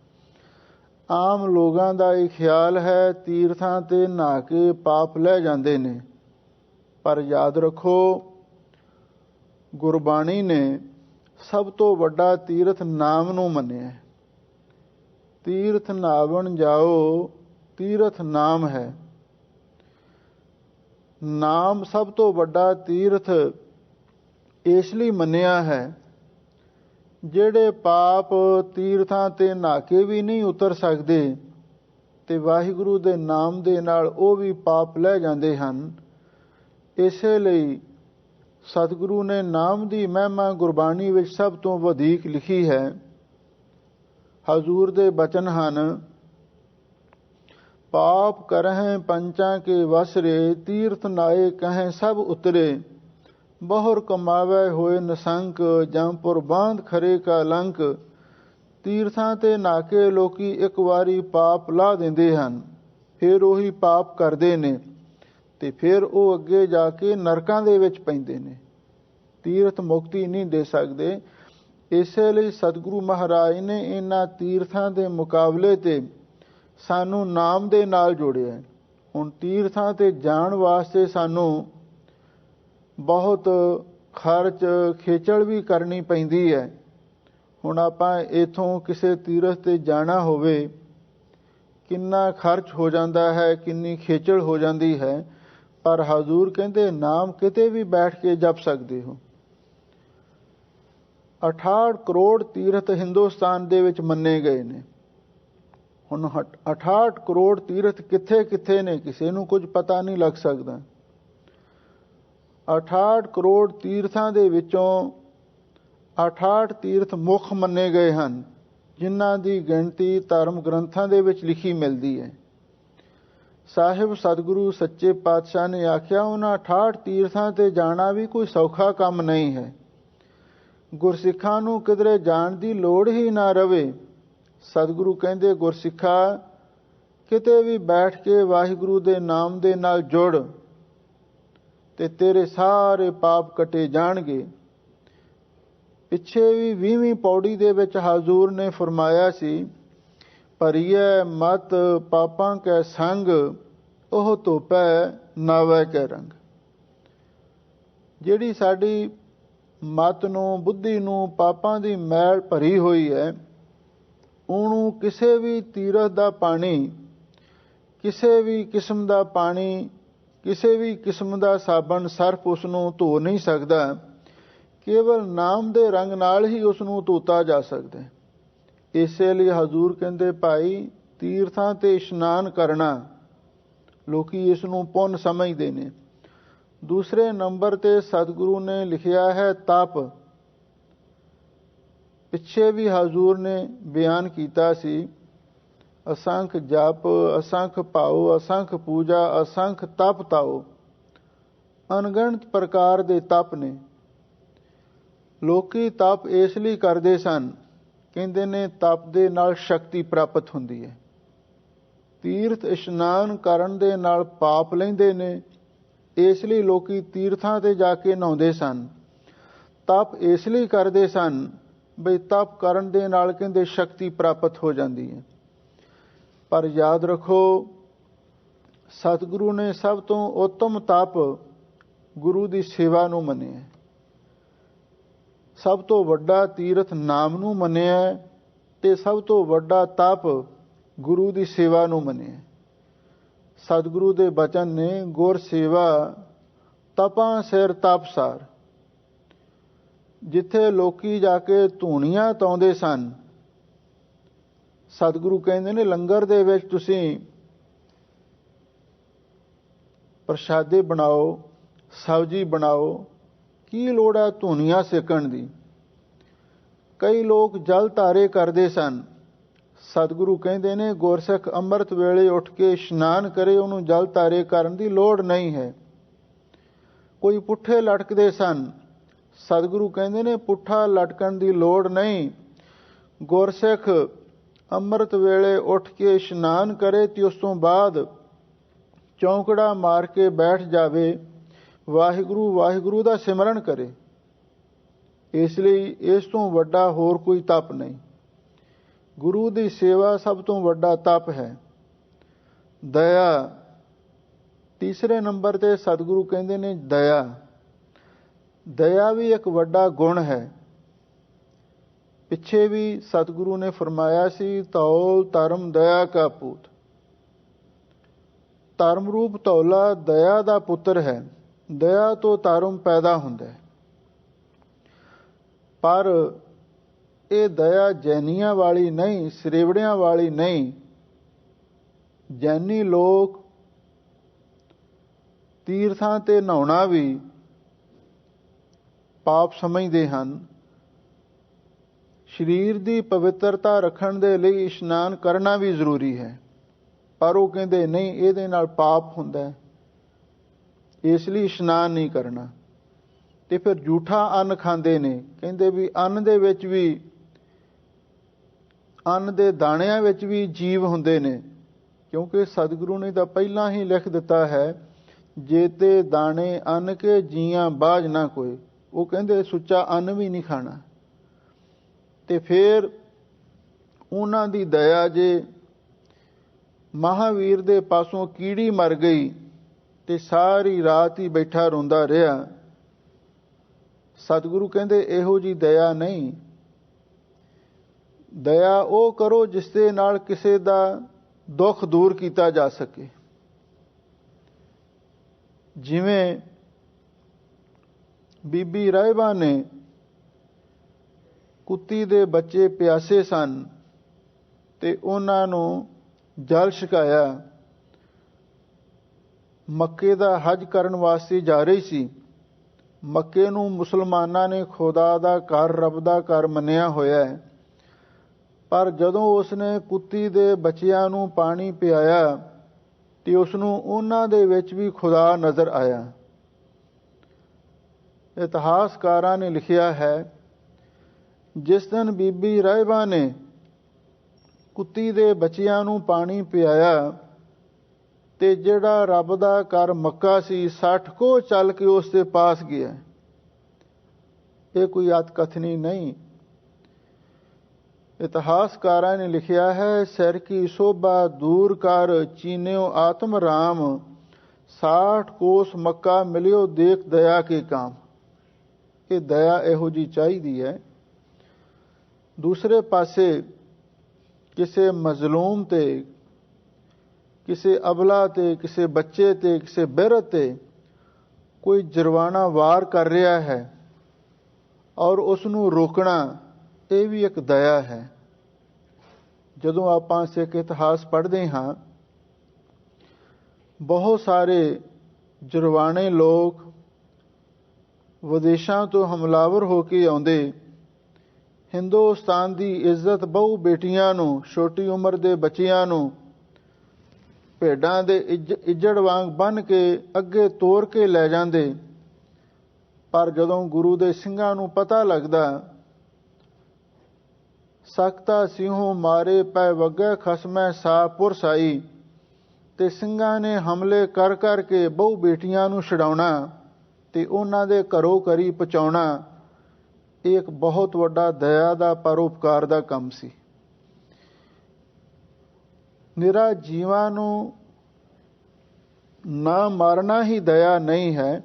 ਆਮ ਲੋਕਾਂ ਦਾ ਇਹ ਖਿਆਲ ਹੈ ਤੀਰਥਾਂ ਤੇ ਨਹਾ ਕੇ ਪਾਪ ਲੈ ਜਾਂਦੇ ਨੇ, ਪਰ ਯਾਦ ਰੱਖੋ ਗੁਰਬਾਣੀ ਨੇ ਸਭ ਤੋਂ ਵੱਡਾ ਤੀਰਥ ਨਾਮ ਨੂੰ ਮੰਨਿਆ। ਤੀਰਥ ਨਾਵਣ ਜਾਓ, ਤੀਰਥ ਨਾਮ ਹੈ। ਨਾਮ ਸਭ ਤੋਂ ਵੱਡਾ ਤੀਰਥ ਇਸ ਲਈ ਮੰਨਿਆ ਹੈ, ਜਿਹੜੇ ਪਾਪ ਤੀਰਥਾਂ ਤੇ ਨਹਾ ਕੇ ਵੀ ਨਹੀਂ ਉਤਰ ਸਕਦੇ ਤੇ ਵਾਹਿਗੁਰੂ ਦੇ ਨਾਮ ਦੇ ਨਾਲ ਉਹ ਵੀ ਪਾਪ ਲੈ ਜਾਂਦੇ ਹਨ। ਇਸੇ ਲਈ ਸਤਿਗੁਰੂ ਨੇ ਨਾਮ ਦੀ ਮਹਿਮਾ ਗੁਰਬਾਣੀ ਵਿੱਚ ਸਭ ਤੋਂ ਵਧੇਕ ਲਿਖੀ ਹੈ। ਹਜ਼ੂਰ ਦੇ ਬਚਨ ਹਨ, ਪਾਪ ਕਰਹਿ ਪੰਚਾਂ ਕੇ ਵਸਰੇ, ਤੀਰਥ ਨਾਏ ਕਹੈ ਸਭ ਉਤਰੇ, ਬਹੁਰ ਕਮਾਵੇ ਹੋਏ ਨਸੰਕ, ਜੰਪੁਰ ਬਾਂਧ ਖਰੇ ਕਾ ਲੰਕ। ਤੀਰਥਾਂ ਤੇ ਨਹਾ ਕੇ ਲੋਕੀ ਇੱਕ ਵਾਰੀ ਪਾਪ ਲਾਹ ਦਿੰਦੇ ਹਨ, ਫਿਰ ਉਹੀ ਪਾਪ ਕਰਦੇ ਨੇ ਤੇ ਫਿਰ ਉਹ ਅੱਗੇ ਜਾ ਕੇ ਨਰਕਾਂ ਦੇ ਵਿੱਚ ਪੈਂਦੇ ਨੇ। ਤੀਰਥ ਮੁਕਤੀ ਨਹੀਂ ਦੇ ਸਕਦੇ। ਇਸੇ ਲਈ ਸਤਿਗੁਰੂ ਮਹਾਰਾਜ ਨੇ ਇਹਨਾਂ ਤੀਰਥਾਂ ਦੇ ਮੁਕਾਬਲੇ ਤੇ ਸਾਨੂੰ ਨਾਮ ਦੇ ਨਾਲ ਜੋੜਿਆ। ਹੁਣ ਤੀਰਥਾਂ ਤੇ ਜਾਣ ਵਾਸਤੇ ਸਾਨੂੰ ਬਹੁਤ ਖਰਚ ਖੇਚਲ ਵੀ ਕਰਨੀ ਪੈਂਦੀ ਹੈ। ਹੁਣ ਆਪਾਂ ਇਥੋਂ ਕਿਸੇ ਤੀਰਥ ਤੇ ਜਾਣਾ ਹੋਵੇ, ਕਿੰਨਾ ਖਰਚ ਹੋ ਜਾਂਦਾ ਹੈ, ਕਿੰਨੀ ਖੇਚਲ ਹੋ ਜਾਂਦੀ ਹੈ। ਪਰ ਹਜ਼ੂਰ ਕਹਿੰਦੇ ਨਾਮ ਕਿਤੇ ਵੀ ਬੈਠ ਕੇ ਜਪ ਸਕਦੇ ਹੋ। 68 ਕਰੋੜ ਤੀਰਥ ਹਿੰਦੁਸਤਾਨ ਦੇ ਵਿੱਚ ਮੰਨੇ ਗਏ ਨੇ। ਹੁਣ 68 ਕਰੋੜ ਤੀਰਥ ਕਿੱਥੇ ਕਿੱਥੇ ਨੇ, ਕਿਸੇ ਨੂੰ ਕੁਝ ਪਤਾ ਨਹੀਂ ਲੱਗ ਸਕਦਾ। 68 ਕਰੋੜ ਤੀਰਥਾਂ ਦੇ ਵਿੱਚੋਂ 68 ਤੀਰਥ ਮੁੱਖ ਮੰਨੇ ਗਏ ਹਨ, ਜਿਨ੍ਹਾਂ ਦੀ ਗਿਣਤੀ ਧਰਮ ਗ੍ਰੰਥਾਂ ਦੇ ਵਿੱਚ ਲਿਖੀ ਮਿਲਦੀ ਹੈ। ਸਾਹਿਬ ਸਤਿਗੁਰੂ ਸੱਚੇ ਪਾਤਸ਼ਾਹ ਨੇ ਆਖਿਆ, ਉਹਨਾਂ 68 ਤੀਰਥਾਂ ਤੇ ਜਾਣਾ ਵੀ ਕੋਈ ਸੌਖਾ ਕੰਮ ਨਹੀਂ ਹੈ। ਗੁਰਸਿੱਖਾਂ ਨੂੰ ਕਿਧਰੇ ਜਾਣ ਦੀ ਲੋੜ ਹੀ ਨਾ ਰਵੇ। ਸਤਿਗੁਰੂ ਕਹਿੰਦੇ, ਗੁਰਸਿੱਖਾ ਕਿਤੇ ਵੀ ਬੈਠ ਕੇ ਵਾਹਿਗੁਰੂ ਦੇ ਨਾਮ ਦੇ ਨਾਲ ਜੁੜ ਤੇ ਤੇਰੇ ਸਾਰੇ ਪਾਪ ਕੱਟੇ ਜਾਣਗੇ। ਪਿੱਛੇ ਵੀ 20ਵੀਂ ਪੌੜੀ ਦੇ ਵਿੱਚ ਹਜ਼ੂਰ ਨੇ ਫਰਮਾਇਆ ਸੀ, ਭਰੀਐ ਮਤ ਪਾਪਾਂ ਕੈ ਸੰਗ, ਉਹ ਧੋਪੈ ਨਾਵੈ ਕੈ ਰੰਗ। ਜਿਹੜੀ ਸਾਡੀ ਮਤ ਨੂੰ, ਬੁੱਧੀ ਨੂੰ ਪਾਪਾਂ ਦੀ ਮੈਲ ਭਰੀ ਹੋਈ ਹੈ, ਉਹਨੂੰ ਕਿਸੇ ਵੀ ਤੀਰਥ ਦਾ ਪਾਣੀ, ਕਿਸੇ ਵੀ ਕਿਸਮ ਦਾ ਪਾਣੀ, ਕਿਸੇ ਵੀ ਕਿਸਮ ਦਾ ਸਾਬਣ, ਸਰਫ ਉਸ ਨੂੰ ਧੋ ਨਹੀਂ ਸਕਦਾ। ਕੇਵਲ ਨਾਮ ਦੇ ਰੰਗ ਨਾਲ ਹੀ ਉਸ ਨੂੰ ਧੋਤਾ ਜਾ ਸਕਦਾ ਹੈ। ਇਸੇ ਲਈ ਹਜ਼ੂਰ ਕਹਿੰਦੇ, ਭਾਈ ਤੀਰਥਾਂ ਤੇ ਇਸ਼ਨਾਨ ਕਰਨਾ, ਲੋਕੀ ਇਸ ਨੂੰ ਪੁੰਨ ਸਮਝਦੇ ਨੇ। ਦੂਸਰੇ ਨੰਬਰ ਤੇ ਸਤਿਗੁਰੂ ਨੇ ਲਿਖਿਆ ਹੈ ਤਪ। ਪਿੱਛੇ ਵੀ ਹਜ਼ੂਰ ਨੇ ਬਿਆਨ ਕੀਤਾ ਸੀ, ਅਸੰਖ ਜਪ, ਅਸੰਖ ਭਾਉ, ਅਸੰਖ ਪੂਜਾ, ਅਸੰਖ ਤਪ ਤਾਓ। ਅਣਗਿਣਤ ਪ੍ਰਕਾਰ ਦੇ ਤਪ ਨੇ। ਲੋਕੀ ਤਪ ਇਸ ਲਈ ਕਰਦੇ ਸਨ, ਕਹਿੰਦੇ ਨੇ ਤਪ ਦੇ ਨਾਲ ਸ਼ਕਤੀ ਪ੍ਰਾਪਤ ਹੁੰਦੀ ਹੈ। ਤੀਰਥ ਇਸ਼ਨਾਨ ਕਰਨ ਦੇ ਨਾਲ ਪਾਪ ਲੈਂਦੇ ਨੇ, ਇਸ ਲਈ ਲੋਕੀ ਤੀਰਥਾਂ ਤੇ ਜਾ ਕੇ ਨਹਾਉਂਦੇ ਸਨ। ਤਪ ਇਸ ਲਈ ਕਰਦੇ ਸਨ ਬਈ ਤਪ ਕਰਨ ਦੇ ਨਾਲ ਕਹਿੰਦੇ ਸ਼ਕਤੀ ਪ੍ਰਾਪਤ ਹੋ ਜਾਂਦੀ ਹੈ। ਪਰ ਯਾਦ ਰੱਖੋ, ਸਤਿਗੁਰੂ ਨੇ ਸਭ ਤੋਂ ਉੱਤਮ ਤਪ ਗੁਰੂ ਦੀ ਸੇਵਾ ਨੂੰ ਮੰਨਿਆ। ਸਭ ਤੋਂ ਵੱਡਾ ਤੀਰਥ ਨਾਮ ਨੂੰ ਮੰਨਿਆ ਤੇ ਸਭ ਤੋਂ ਵੱਡਾ ਤਪ ਗੁਰੂ ਦੀ ਸੇਵਾ ਨੂੰ ਮੰਨਿਆ। ਸਤਿਗੁਰੂ ਦੇ ਬਚਨ ਨੇ, ਗੁਰ ਸੇਵਾ ਤਪਾਂ ਸਿਰ ਤਪਸਾਰ। ਜਿੱਥੇ ਲੋਕੀ ਜਾ ਕੇ ਧੂਣੀਆਂ ਤਾਉਂਦੇ ਸਨ, ਸਤਿਗੁਰੂ ਕਹਿੰਦੇ ਨੇ ਲੰਗਰ ਦੇ ਵਿੱਚ ਤੁਸੀਂ ਪ੍ਰਸ਼ਾਦੇ ਬਣਾਓ, ਸਬਜ਼ੀ ਬਣਾਓ, ਕੀ ਲੋੜ ਹੈ ਧੂਣੀਆਂ ਸੇਕਣ ਦੀ। ਕਈ ਲੋਕ ਜਲ ਧਾਰੇ ਕਰਦੇ ਸਨ। ਸਤਿਗੁਰੂ ਕਹਿੰਦੇ ਨੇ ਗੁਰਸਿੱਖ ਅੰਮ੍ਰਿਤ ਵੇਲੇ ਉੱਠ ਕੇ ਇਸ਼ਨਾਨ ਕਰੇ, ਉਹਨੂੰ ਜਲ ਧਾਰੇ ਕਰਨ ਦੀ ਲੋੜ ਨਹੀਂ ਹੈ। ਕੋਈ ਪੁੱਠੇ ਲਟਕਦੇ ਸਨ। ਸਤਿਗੁਰੂ ਕਹਿੰਦੇ ਨੇ ਪੁੱਠਾ ਲਟਕਣ ਦੀ ਲੋੜ ਨਹੀਂ। ਗੁਰਸਿੱਖ ਅੰਮ੍ਰਿਤ ਵੇਲੇ ਉੱਠ ਕੇ ਇਸ਼ਨਾਨ ਕਰੇ ਤੇ ਉਸ ਤੋਂ ਬਾਅਦ ਚੌਂਕੜਾ ਮਾਰ ਕੇ ਬੈਠ ਜਾਵੇ, ਵਾਹਿਗੁਰੂ ਵਾਹਿਗੁਰੂ ਦਾ ਸਿਮਰਨ ਕਰੇ। ਇਸ ਲਈ ਇਸ ਤੋਂ ਵੱਡਾ ਹੋਰ ਕੋਈ ਤਪ ਨਹੀਂ। ਗੁਰੂ ਦੀ ਸੇਵਾ ਸਭ ਤੋਂ ਵੱਡਾ ਤਪ ਹੈ। ਦਇਆ ਤੀਸਰੇ ਨੰਬਰ ਤੇ ਸਤਿਗੁਰੂ ਕਹਿੰਦੇ ਨੇ ਦਇਆ। ਦਇਆ ਵੀ ਇੱਕ ਵੱਡਾ ਗੁਣ ਹੈ। ਪਿੱਛੇ ਵੀ ਸਤਿਗੁਰੂ ਨੇ ਫਰਮਾਇਆ ਸੀ, ਧੌਲ ਧਰਮ ਦਇਆ ਕਾ ਪੂਤ। ਧਰਮ ਰੂਪ ਧੌਲਾ ਦਇਆ ਦਾ ਪੁੱਤਰ ਹੈ। ਦਇਆ ਤੋਂ ਧਰਮ ਪੈਦਾ ਹੁੰਦਾ ਹੈ। ਪਰ ਇਹ ਦਇਆ ਜੈਨੀਆਂ ਵਾਲੀ ਨਹੀਂ, ਸਰੇਵੜਿਆਂ ਵਾਲੀ ਨਹੀਂ। ਜੈਨੀ ਲੋਕ ਤੀਰਥਾਂ ਤੇ ਨਹਾਉਣਾ ਵੀ, ਪਾਪ ਸਮਝਦੇ ਹਨ। ਸਰੀਰ ਦੀ ਪਵਿੱਤਰਤਾ ਰੱਖਣ ਦੇ ਲਈ ਇਸ਼ਨਾਨ ਕਰਨਾ ਵੀ ਜ਼ਰੂਰੀ ਹੈ, ਪਰ ਉਹ ਕਹਿੰਦੇ ਨਹੀਂ, ਇਹਦੇ ਨਾਲ ਪਾਪ ਹੁੰਦਾ ਹੈ, ਇਸ ਲਈ ਇਸ਼ਨਾਨ ਨਹੀਂ ਕਰਨਾ। ਤੇ ਫਿਰ ਝੂਠਾ ਅੰਨ ਖਾਂਦੇ ਨੇ, ਕਹਿੰਦੇ ਵੀ ਅੰਨ ਦੇ ਵਿੱਚ ਵੀ, ਅੰਨ ਦੇ ਦਾਣਿਆਂ ਵਿੱਚ ਵੀ ਜੀਵ ਹੁੰਦੇ ਨੇ, ਕਿਉਂਕਿ ਸਤਿਗੁਰੂ ਨੇ ਤਾਂ ਪਹਿਲਾਂ ਹੀ ਲਿਖ ਦਿੱਤਾ ਹੈ, ਜੇ ਤੇ ਦਾਣੇ ਅੰਨ ਕੇ ਜੀਆਂ ਬਾਝ ਨਾ ਕੋਈ। ਉਹ ਕਹਿੰਦੇ ਸੁੱਚਾ ਅੰਨ ਵੀ ਨਹੀਂ ਖਾਣਾ। ਤੇ ਫਿਰ ਉਹਨਾਂ ਦੀ ਦਇਆ, ਜੇ ਮਹਾਵੀਰ ਦੇ ਪਾਸੋਂ ਕੀੜੀ ਮਰ ਗਈ ਤੇ ਸਾਰੀ ਰਾਤ ਹੀ ਬੈਠਾ ਰੋਂਦਾ ਰਿਹਾ, ਸਤਿਗੁਰੂ ਕਹਿੰਦੇ ਇਹੋ ਜੀ ਦਇਆ ਨਹੀਂ। ਦਇਆ ਉਹ ਕਰੋ ਜਿਸ ਦੇ ਨਾਲ ਕਿਸੇ ਦਾ ਦੁੱਖ ਦੂਰ ਕੀਤਾ ਜਾ ਸਕੇ। ਜਿਵੇਂ ਬੀਬੀ ਰਾਹਿਬਾ ਨੇ, ਕੁੱਤੀ ਦੇ ਬੱਚੇ ਪਿਆਸੇ ਸਨ ਤੇ ਉਹਨਾਂ ਨੂੰ ਜਲ ਛਕਾਇਆ। ਮੱਕੇ ਦਾ ਹਜ ਕਰਨ ਵਾਸਤੇ ਜਾ ਰਹੀ ਸੀ। ਮੱਕੇ ਨੂੰ ਮੁਸਲਮਾਨਾਂ ਨੇ ਖੁਦਾ ਦਾ ਘਰ, ਰੱਬ ਦਾ ਘਰ ਮੰਨਿਆ ਹੋਇਆ ਹੈ, ਪਰ ਜਦੋਂ ਉਸਨੇ ਕੁੱਤੀ ਦੇ ਬੱਚਿਆਂ ਨੂੰ ਪਾਣੀ ਪਿਆਇਆ ਤੇ ਉਸਨੂੰ ਉਹਨਾਂ ਦੇ ਵਿੱਚ ਵੀ ਖੁਦਾ ਨਜ਼ਰ ਆਇਆ। ਇਤਿਹਾਸਕਾਰਾਂ ਨੇ ਲਿਖਿਆ ਹੈ, ਜਿਸ ਦਿਨ ਬੀਬੀ ਰਾਹਿਬਾ ਨੇ ਕੁੱਤੀ ਦੇ ਬੱਚਿਆਂ ਨੂੰ ਪਾਣੀ ਪਿਆਇਆ ਤੇ ਜਿਹੜਾ ਰੱਬ ਦਾ ਘਰ ਮੱਕਾ ਸੀ, 60 ਕੋਹ ਚੱਲ ਕੇ ਉਸ ਦੇ ਪਾਸ ਗਿਆ। ਇਹ ਕੋਈ ਅਤਕਥਨੀ ਨਹੀਂ। ਇਤਿਹਾਸਕਾਰਾਂ ਨੇ ਲਿਖਿਆ ਹੈ, ਸਿਰ ਕੀ ਸ਼ੋਭਾ ਦੂਰ ਕਰ ਚੀਨਿਓ ਆਤਮ ਰਾਮ, 60 ਕੋਸ ਮੱਕਾ ਮਿਲਿਓ ਦੇਖ ਦਇਆ ਕੇ ਕਾਮ। ਇਹ ਦਇਆ ਇਹੋ ਜਿਹੀ ਚਾਹੀਦੀ ਹੈ। ਦੂਸਰੇ ਪਾਸੇ ਕਿਸੇ ਮਜ਼ਲੂਮ ਤੇ, ਕਿਸੇ ਅਬਲਾ ਤੇ, ਕਿਸੇ ਬੱਚੇ ਤੇ, ਕਿਸੇ ਬਿਰਧ ਤੇ ਕੋਈ ਜੁਰਮਾਨਾ ਵਾਰ ਕਰ ਰਿਹਾ ਹੈ ਔਰ ਉਸ ਨੂੰ ਰੋਕਣਾ, ਇਹ ਵੀ ਇੱਕ ਦਇਆ ਹੈ। ਜਦੋਂ ਆਪਾਂ ਸਿੱਖ ਇਤਿਹਾਸ ਪੜ੍ਹਦੇ ਹਾਂ, ਬਹੁਤ ਸਾਰੇ ਜੁਰਮਾਨੇ ਲੋਕ ਵਿਦੇਸ਼ਾਂ ਤੋਂ ਹਮਲਾਵਰ ਹੋ ਕੇ ਆਉਂਦੇ, ਹਿੰਦੁਸਤਾਨ ਦੀ ਇੱਜ਼ਤ ਬਹੁ ਬੇਟੀਆਂ ਨੂੰ, ਛੋਟੀ ਉਮਰ ਦੇ ਬੱਚਿਆਂ ਨੂੰ ਭੇਡਾਂ ਦੇ ਇੱਜੜ ਵਾਂਗ ਬੰਨ੍ਹ ਕੇ ਅੱਗੇ ਤੋਰ ਕੇ ਲੈ ਜਾਂਦੇ। ਪਰ ਜਦੋਂ ਗੁਰੂ ਦੇ ਸਿੰਘਾਂ ਨੂੰ ਪਤਾ ਲੱਗਦਾ, ਸਕਤਾ ਸਿੰਘੋਂ ਮਾਰੇ ਪੈ ਵਗੈ ਖਸਮੈ ਸਾ ਪੁਰਸਾਈ, ਤੇ ਸਿੰਘਾਂ ਨੇ ਹਮਲੇ ਕਰ ਕਰਕੇ ਬਹੁ ਬੇਟੀਆਂ ਨੂੰ ਛਡਾਉਣਾ ਤੇ ਉਹਨਾਂ ਦੇ ਘਰੋਂ ਘਰੀ ਪਹੁੰਚਾਉਣਾ, ਇਹ ਇੱਕ ਬਹੁਤ ਵੱਡਾ ਦਇਆ ਦਾ ਪਰਉਪਕਾਰ ਦਾ ਕੰਮ ਸੀ। ਨਿਰਾ ਜੀਵਾਂ ਨੂੰ ਨਾ ਮਾਰਨਾ ਹੀ ਦਇਆ ਨਹੀਂ ਹੈ,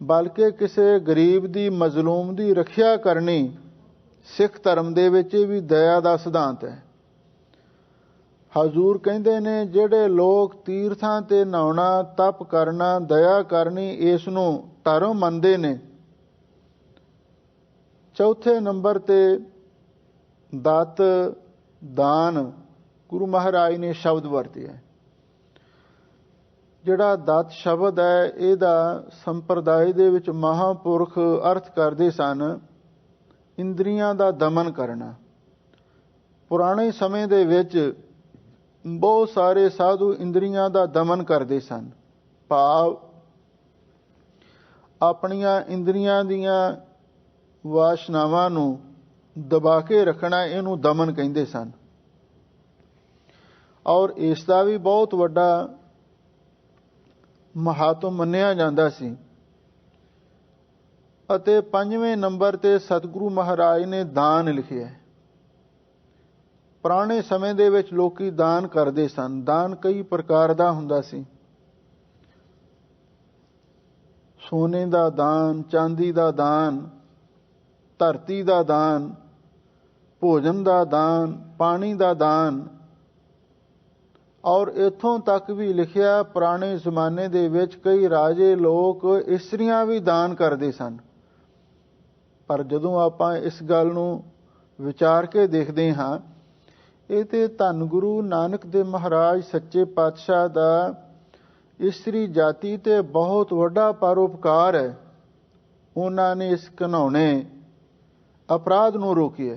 ਬਲਕਿ ਕਿਸੇ ਗਰੀਬ ਦੀ, ਮਜ਼ਲੂਮ ਦੀ ਰੱਖਿਆ ਕਰਨੀ ਸਿੱਖ ਧਰਮ ਦੇ ਵਿੱਚ ਵੀ ਦਇਆ ਦਾ ਸਿਧਾਂਤ ਹੈ। ਹਜ਼ੂਰ ਕਹਿੰਦੇ ਨੇ, ਜਿਹੜੇ ਲੋਕ ਤੀਰਥਾਂ ਤੇ ਨਹਾਉਣਾ, ਤਪ ਕਰਨਾ, ਦਇਆ ਕਰਨੀ, ਇਸ ਨੂੰ ਧਰਮ ਮੰਨਦੇ ਨੇ। ਚੌਥੇ ਨੰਬਰ ਤੇ ਦਤ ਦਾਨ, ਗੁਰੂ ਮਹਾਰਾਜ ਨੇ ਸ਼ਬਦ ਵਰਤਿਆ। ਜਿਹੜਾ ਦਤ ਸ਼ਬਦ ਹੈ, ਇਹਦਾ ਸੰਪਰਦਾਇ ਦੇ ਵਿੱਚ ਮਹਾਂਪੁਰਖ ਅਰਥ ਕਰਦੇ ਸਨ ਇੰਦਰੀਆਂ ਦਾ ਦਮਨ ਕਰਨਾ। ਪੁਰਾਣੇ ਸਮੇਂ ਦੇ ਵਿੱਚ ਬਹੁਤ ਸਾਰੇ ਸਾਧੂ ਇੰਦਰੀਆਂ ਦਾ ਦਮਨ ਕਰਦੇ ਸਨ, ਭਾਵ ਆਪਣੀਆਂ ਇੰਦਰੀਆਂ ਦੀਆਂ ਵਾਸ਼ਨਾਵਾਂ ਨੂੰ ਦਬਾ ਕੇ ਰੱਖਣਾ, ਇਹਨੂੰ ਦਮਨ ਕਹਿੰਦੇ ਸਨ। ਔਰ ਇਸ ਦਾ ਵੀ ਬਹੁਤ ਵੱਡਾ ਮਹਾਤਮ ਮੰਨਿਆ ਜਾਂਦਾ ਸੀ। ਅਤੇ 5ਵੇਂ ਨੰਬਰ ਤੇ ਸਤਿਗੁਰੂ ਮਹਾਰਾਜ ਨੇ ਦਾਨ ਲਿਖਿਆ। ਪੁਰਾਣੇ ਸਮੇਂ ਦੇ ਵਿੱਚ ਲੋਕੀ ਦਾਨ ਕਰਦੇ ਸਨ। ਦਾਨ ਕਈ ਪ੍ਰਕਾਰ ਦਾ ਹੁੰਦਾ ਸੀ। ਸੋਨੇ ਦਾ ਦਾਨ, ਚਾਂਦੀ ਦਾ ਦਾਨ, ਧਰਤੀ ਦਾ ਦਾਨ, ਭੋਜਨ ਦਾ ਦਾਨ, ਪਾਣੀ ਦਾ ਦਾਨ। ਔਰ ਇੱਥੋਂ ਤੱਕ ਵੀ ਲਿਖਿਆ, ਪੁਰਾਣੇ ਜ਼ਮਾਨੇ ਦੇ ਵਿੱਚ ਕਈ ਰਾਜੇ ਲੋਕ ਇਸਤਰੀਆਂ ਵੀ ਦਾਨ ਕਰਦੇ ਸਨ। ਪਰ ਜਦੋਂ ਆਪਾਂ ਇਸ ਗੱਲ ਨੂੰ ਵਿਚਾਰ ਕੇ ਦੇਖਦੇ ਹਾਂ, ਇਹ ਤੇ ਧੰਨ ਗੁਰੂ ਨਾਨਕ ਦੇਵ ਮਹਾਰਾਜ ਸੱਚੇ ਪਾਤਸ਼ਾਹ ਦਾ ਇਸਤਰੀ ਜਾਤੀ ਤੇ ਬਹੁਤ ਵੱਡਾ ਪਰਉਪਕਾਰ ਹੈ। ਉਹਨਾਂ ਨੇ ਇਸ ਘਿਨਾਉਣੇ ਅਪਰਾਧ ਨੂੰ ਰੋਕਿਆ,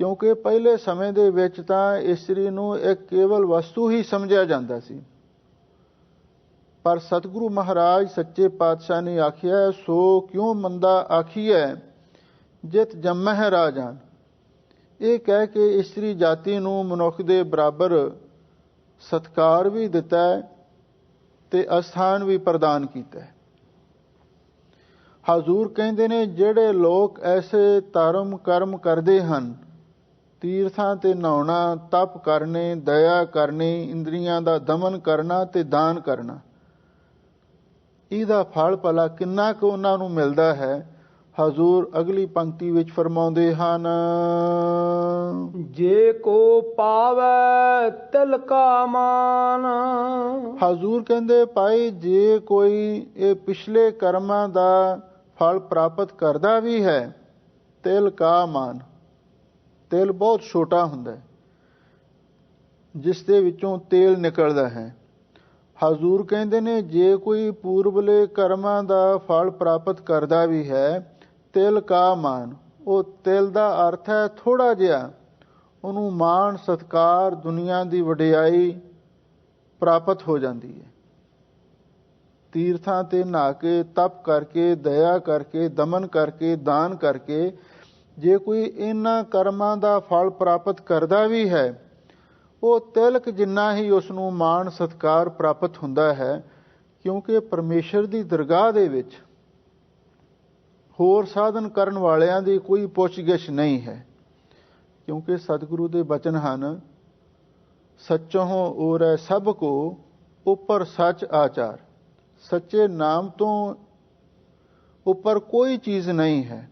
ਕਿਉਂਕਿ ਪਹਿਲੇ ਸਮੇਂ ਦੇ ਵਿੱਚ ਤਾਂ ਇਸਤਰੀ ਨੂੰ ਇੱਕ ਕੇਵਲ ਵਸਤੂ ਹੀ ਸਮਝਿਆ ਜਾਂਦਾ ਸੀ। ਪਰ ਸਤਿਗੁਰੂ ਮਹਾਰਾਜ ਸੱਚੇ ਪਾਤਸ਼ਾਹ ਨੇ ਆਖਿਆ, ਸੋ ਕਿਉਂ ਮੰਦਾ ਆਖੀਐ ਜਿਤ ਜੰਮਹਿ ਰਾਜਾਨ। ਇਹ ਕਹਿ ਕੇ ਇਸਤਰੀ ਜਾਤੀ ਨੂੰ ਮਨੁੱਖ ਦੇ ਬਰਾਬਰ ਸਤਿਕਾਰ ਵੀ ਦਿੱਤਾ ਹੈ ਤੇ ਅਸਥਾਨ ਵੀ ਪ੍ਰਦਾਨ ਕੀਤਾ ਹੈ। ਹਜ਼ੂਰ ਕਹਿੰਦੇ ਨੇ, ਜਿਹੜੇ ਲੋਕ ਐਸੇ ਧਰਮ ਕਰਮ ਕਰਦੇ ਹਨ, ਤੀਰਥਾਂ ਤੇ ਨਹਾਉਣਾ, ਤਪ ਕਰਨੇ, ਦਇਆ ਕਰਨੀ, ਇੰਦਰੀਆਂ ਦਾ ਦਮਨ ਕਰਨਾ ਤੇ ਦਾਨ ਕਰਨਾ, ਇਹਦਾ ਫਲ ਭਲਾ ਕਿੰਨਾ ਕੁ ਉਹਨਾਂ ਨੂੰ ਮਿਲਦਾ ਹੈ। ਹਜ਼ੂਰ ਅਗਲੀ ਪੰਕਤੀ ਵਿੱਚ ਫਰਮਾਉਂਦੇ ਹਨ, ਜੇ ਕੋ ਪਾਵੈ ਤਿਲ ਕਾ ਮਾਨ। ਹਜ਼ੂਰ ਕਹਿੰਦੇ, ਭਾਈ ਜੇ ਕੋਈ ਇਹ ਪਿਛਲੇ ਕਰਮਾਂ ਦਾ ਫਲ ਪ੍ਰਾਪਤ ਕਰਦਾ ਵੀ ਹੈ, ਤਿਲ ਕਾ ਮਾਨ, ਤੇਲ ਬਹੁਤ ਛੋਟਾ ਹੁੰਦਾ ਹੈ ਜਿਸ ਦੇ ਵਿੱਚੋਂ ਤੇਲ ਨਿਕਲਦਾ ਹੈ। ਹਜ਼ੂਰ ਕਹਿੰਦੇ ਨੇ, ਜੇ ਕੋਈ ਪੂਰਬਲੇ ਕਰਮਾਂ ਦਾ ਫਲ ਪ੍ਰਾਪਤ ਕਰਦਾ ਵੀ ਹੈ, ਤਿਲ ਕਾ ਮਾਨ, ਉਹ ਤਿਲ ਦਾ ਅਰਥ ਹੈ ਥੋੜਾ ਜਿਹਾ, ਉਹਨੂੰ ਮਾਣ ਸਤਿਕਾਰ, ਦੁਨੀਆ ਦੀ ਵਡਿਆਈ ਪ੍ਰਾਪਤ ਹੋ ਜਾਂਦੀ ਹੈ। ਤੀਰਥਾਂ ਤੇ ਨਹਾ ਕੇ, ਤਪ ਕਰਕੇ, ਦਇਆ ਕਰਕੇ, ਦਮਨ ਕਰਕੇ, ਦਾਨ ਕਰਕੇ ਜੇ ਕੋਈ ਇਹਨਾਂ ਕਰਮਾਂ ਦਾ ਫਲ ਪ੍ਰਾਪਤ ਕਰਦਾ ਵੀ ਹੈ, ਉਹ ਤਿਲਕ ਜਿੰਨਾ ਹੀ ਉਸ ਨੂੰ ਮਾਣ ਸਤਿਕਾਰ ਪ੍ਰਾਪਤ ਹੁੰਦਾ ਹੈ, ਕਿਉਂਕਿ ਪਰਮੇਸ਼ਰ ਦੀ ਦਰਗਾਹ ਦੇ ਵਿੱਚ ਹੋਰ ਸਾਧਨ ਕਰਨ ਵਾਲਿਆਂ ਦੀ ਕੋਈ ਪੁੱਛਗਿੱਛ ਨਹੀਂ ਹੈ। ਕਿਉਂਕਿ ਸਤਿਗੁਰੂ ਦੇ ਬਚਨ ਹਨ, ਸੱਚੋਂ ਔਰੈ ਸਭ ਕੋ ਉੱਪਰ ਸੱਚ ਆਚਾਰ। ਸੱਚੇ ਨਾਮ ਤੋਂ ਉੱਪਰ ਕੋਈ ਚੀਜ਼ ਨਹੀਂ ਹੈ,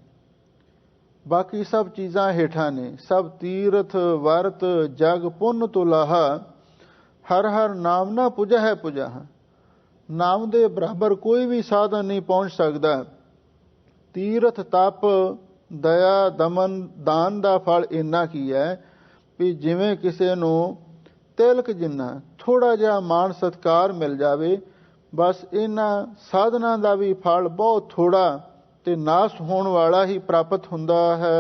ਬਾਕੀ ਸਭ ਚੀਜ਼ਾਂ ਹੇਠਾਂ ਨੇ। ਸਭ ਤੀਰਥ ਵਰਤ ਜਗ ਪੁੰਨ ਤੁਲਾਹਾ, ਹਰ ਹਰ ਨਾਮ ਨਾ ਪੁਜਹਿ ਪੁਜਾਹਾ। ਨਾਮ ਦੇ ਬਰਾਬਰ ਕੋਈ ਵੀ ਸਾਧਨ ਨਹੀਂ ਪਹੁੰਚ ਸਕਦਾ। ਤੀਰਥ ਤਪ ਦਇਆ ਦਮਨ ਦਾਨ ਦਾ ਫਲ ਇੰਨਾ ਕੀ ਹੈ ਵੀ ਜਿਵੇਂ ਕਿਸੇ ਨੂੰ ਤਿਲਕ ਜਿੰਨਾ ਥੋੜਾ ਜਿਹਾ ਮਾਣ ਸਤਿਕਾਰ ਮਿਲ ਜਾਵੇ, ਬਸ ਇਹਨਾਂ ਸਾਧਨਾਂ ਦਾ ਵੀ ਫਲ ਬਹੁਤ ਥੋੜਾ ਤੇ ਨਾਸ ਹੋਣ ਵਾਲਾ ਹੀ ਪ੍ਰਾਪਤ ਹੁੰਦਾ ਹੈ।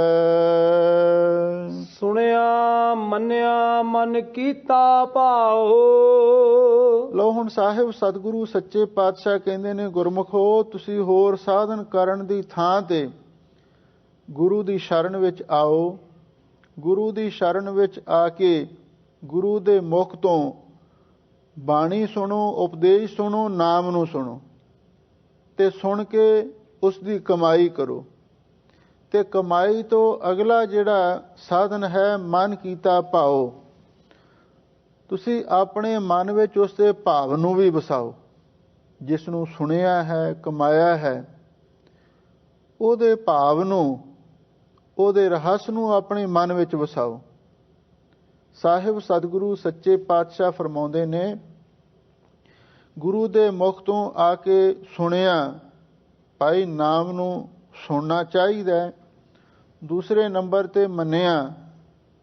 ਸੁਣਿਆ ਮੰਨਿਆ ਮਨ ਕੀਤਾ ਭਾਓ। ਲਓ ਹੁਣ ਸਾਹਿਬ ਸਤਿਗੁਰੂ ਸੱਚੇ ਪਾਤਸ਼ਾਹ ਕਹਿੰਦੇ ਨੇ, ਗੁਰਮੁਖੋ ਤੁਸੀਂ ਹੋਰ ਸਾਧਨ ਕਰਨ ਦੀ ਥਾਂ ਤੇ ਗੁਰੂ ਦੀ ਸ਼ਰਨ ਵਿੱਚ ਆਓ। ਗੁਰੂ ਦੀ ਸ਼ਰਨ ਵਿੱਚ ਆ ਕੇ ਗੁਰੂ ਦੇ ਮੁਖ ਤੋਂ ਬਾਣੀ ਸੁਣੋ, ਉਪਦੇਸ਼ ਸੁਣੋ, ਨਾਮ ਨੂੰ ਸੁਣੋ ਤੇ ਸੁਣ ਕੇ ਉਸ ਦੀ ਕਮਾਈ ਕਰੋ। ਤੇ ਕਮਾਈ ਤੋਂ ਅਗਲਾ ਜਿਹੜਾ ਸਾਧਨ ਹੈ, ਮਨ ਕੀਤਾ ਭਾਓ। ਤੁਸੀਂ ਆਪਣੇ ਮਨ ਵਿੱਚ ਉਸ ਦੇ ਭਾਵ ਨੂੰ ਵੀ ਵਸਾਓ। ਜਿਸ ਨੂੰ ਸੁਣਿਆ ਹੈ, ਕਮਾਇਆ ਹੈ, ਉਹਦੇ ਭਾਵ ਨੂੰ, ਉਹਦੇ ਰਹੱਸ ਨੂੰ ਆਪਣੇ ਮਨ ਵਿੱਚ ਵਸਾਓ। ਸਾਹਿਬ ਸਤਿਗੁਰੂ ਸੱਚੇ ਪਾਤਸ਼ਾਹ ਫਰਮਾਉਂਦੇ ਨੇ, ਗੁਰੂ ਦੇ ਮੁਖ ਤੋਂ ਆ ਕੇ ਸੁਣਿਆ, ਭਾਈ ਨਾਮ ਨੂੰ ਸੁਣਨਾ ਚਾਹੀਦਾ ਹੈ। ਦੂਸਰੇ ਨੰਬਰ ਤੇ ਮੰਨਿਆ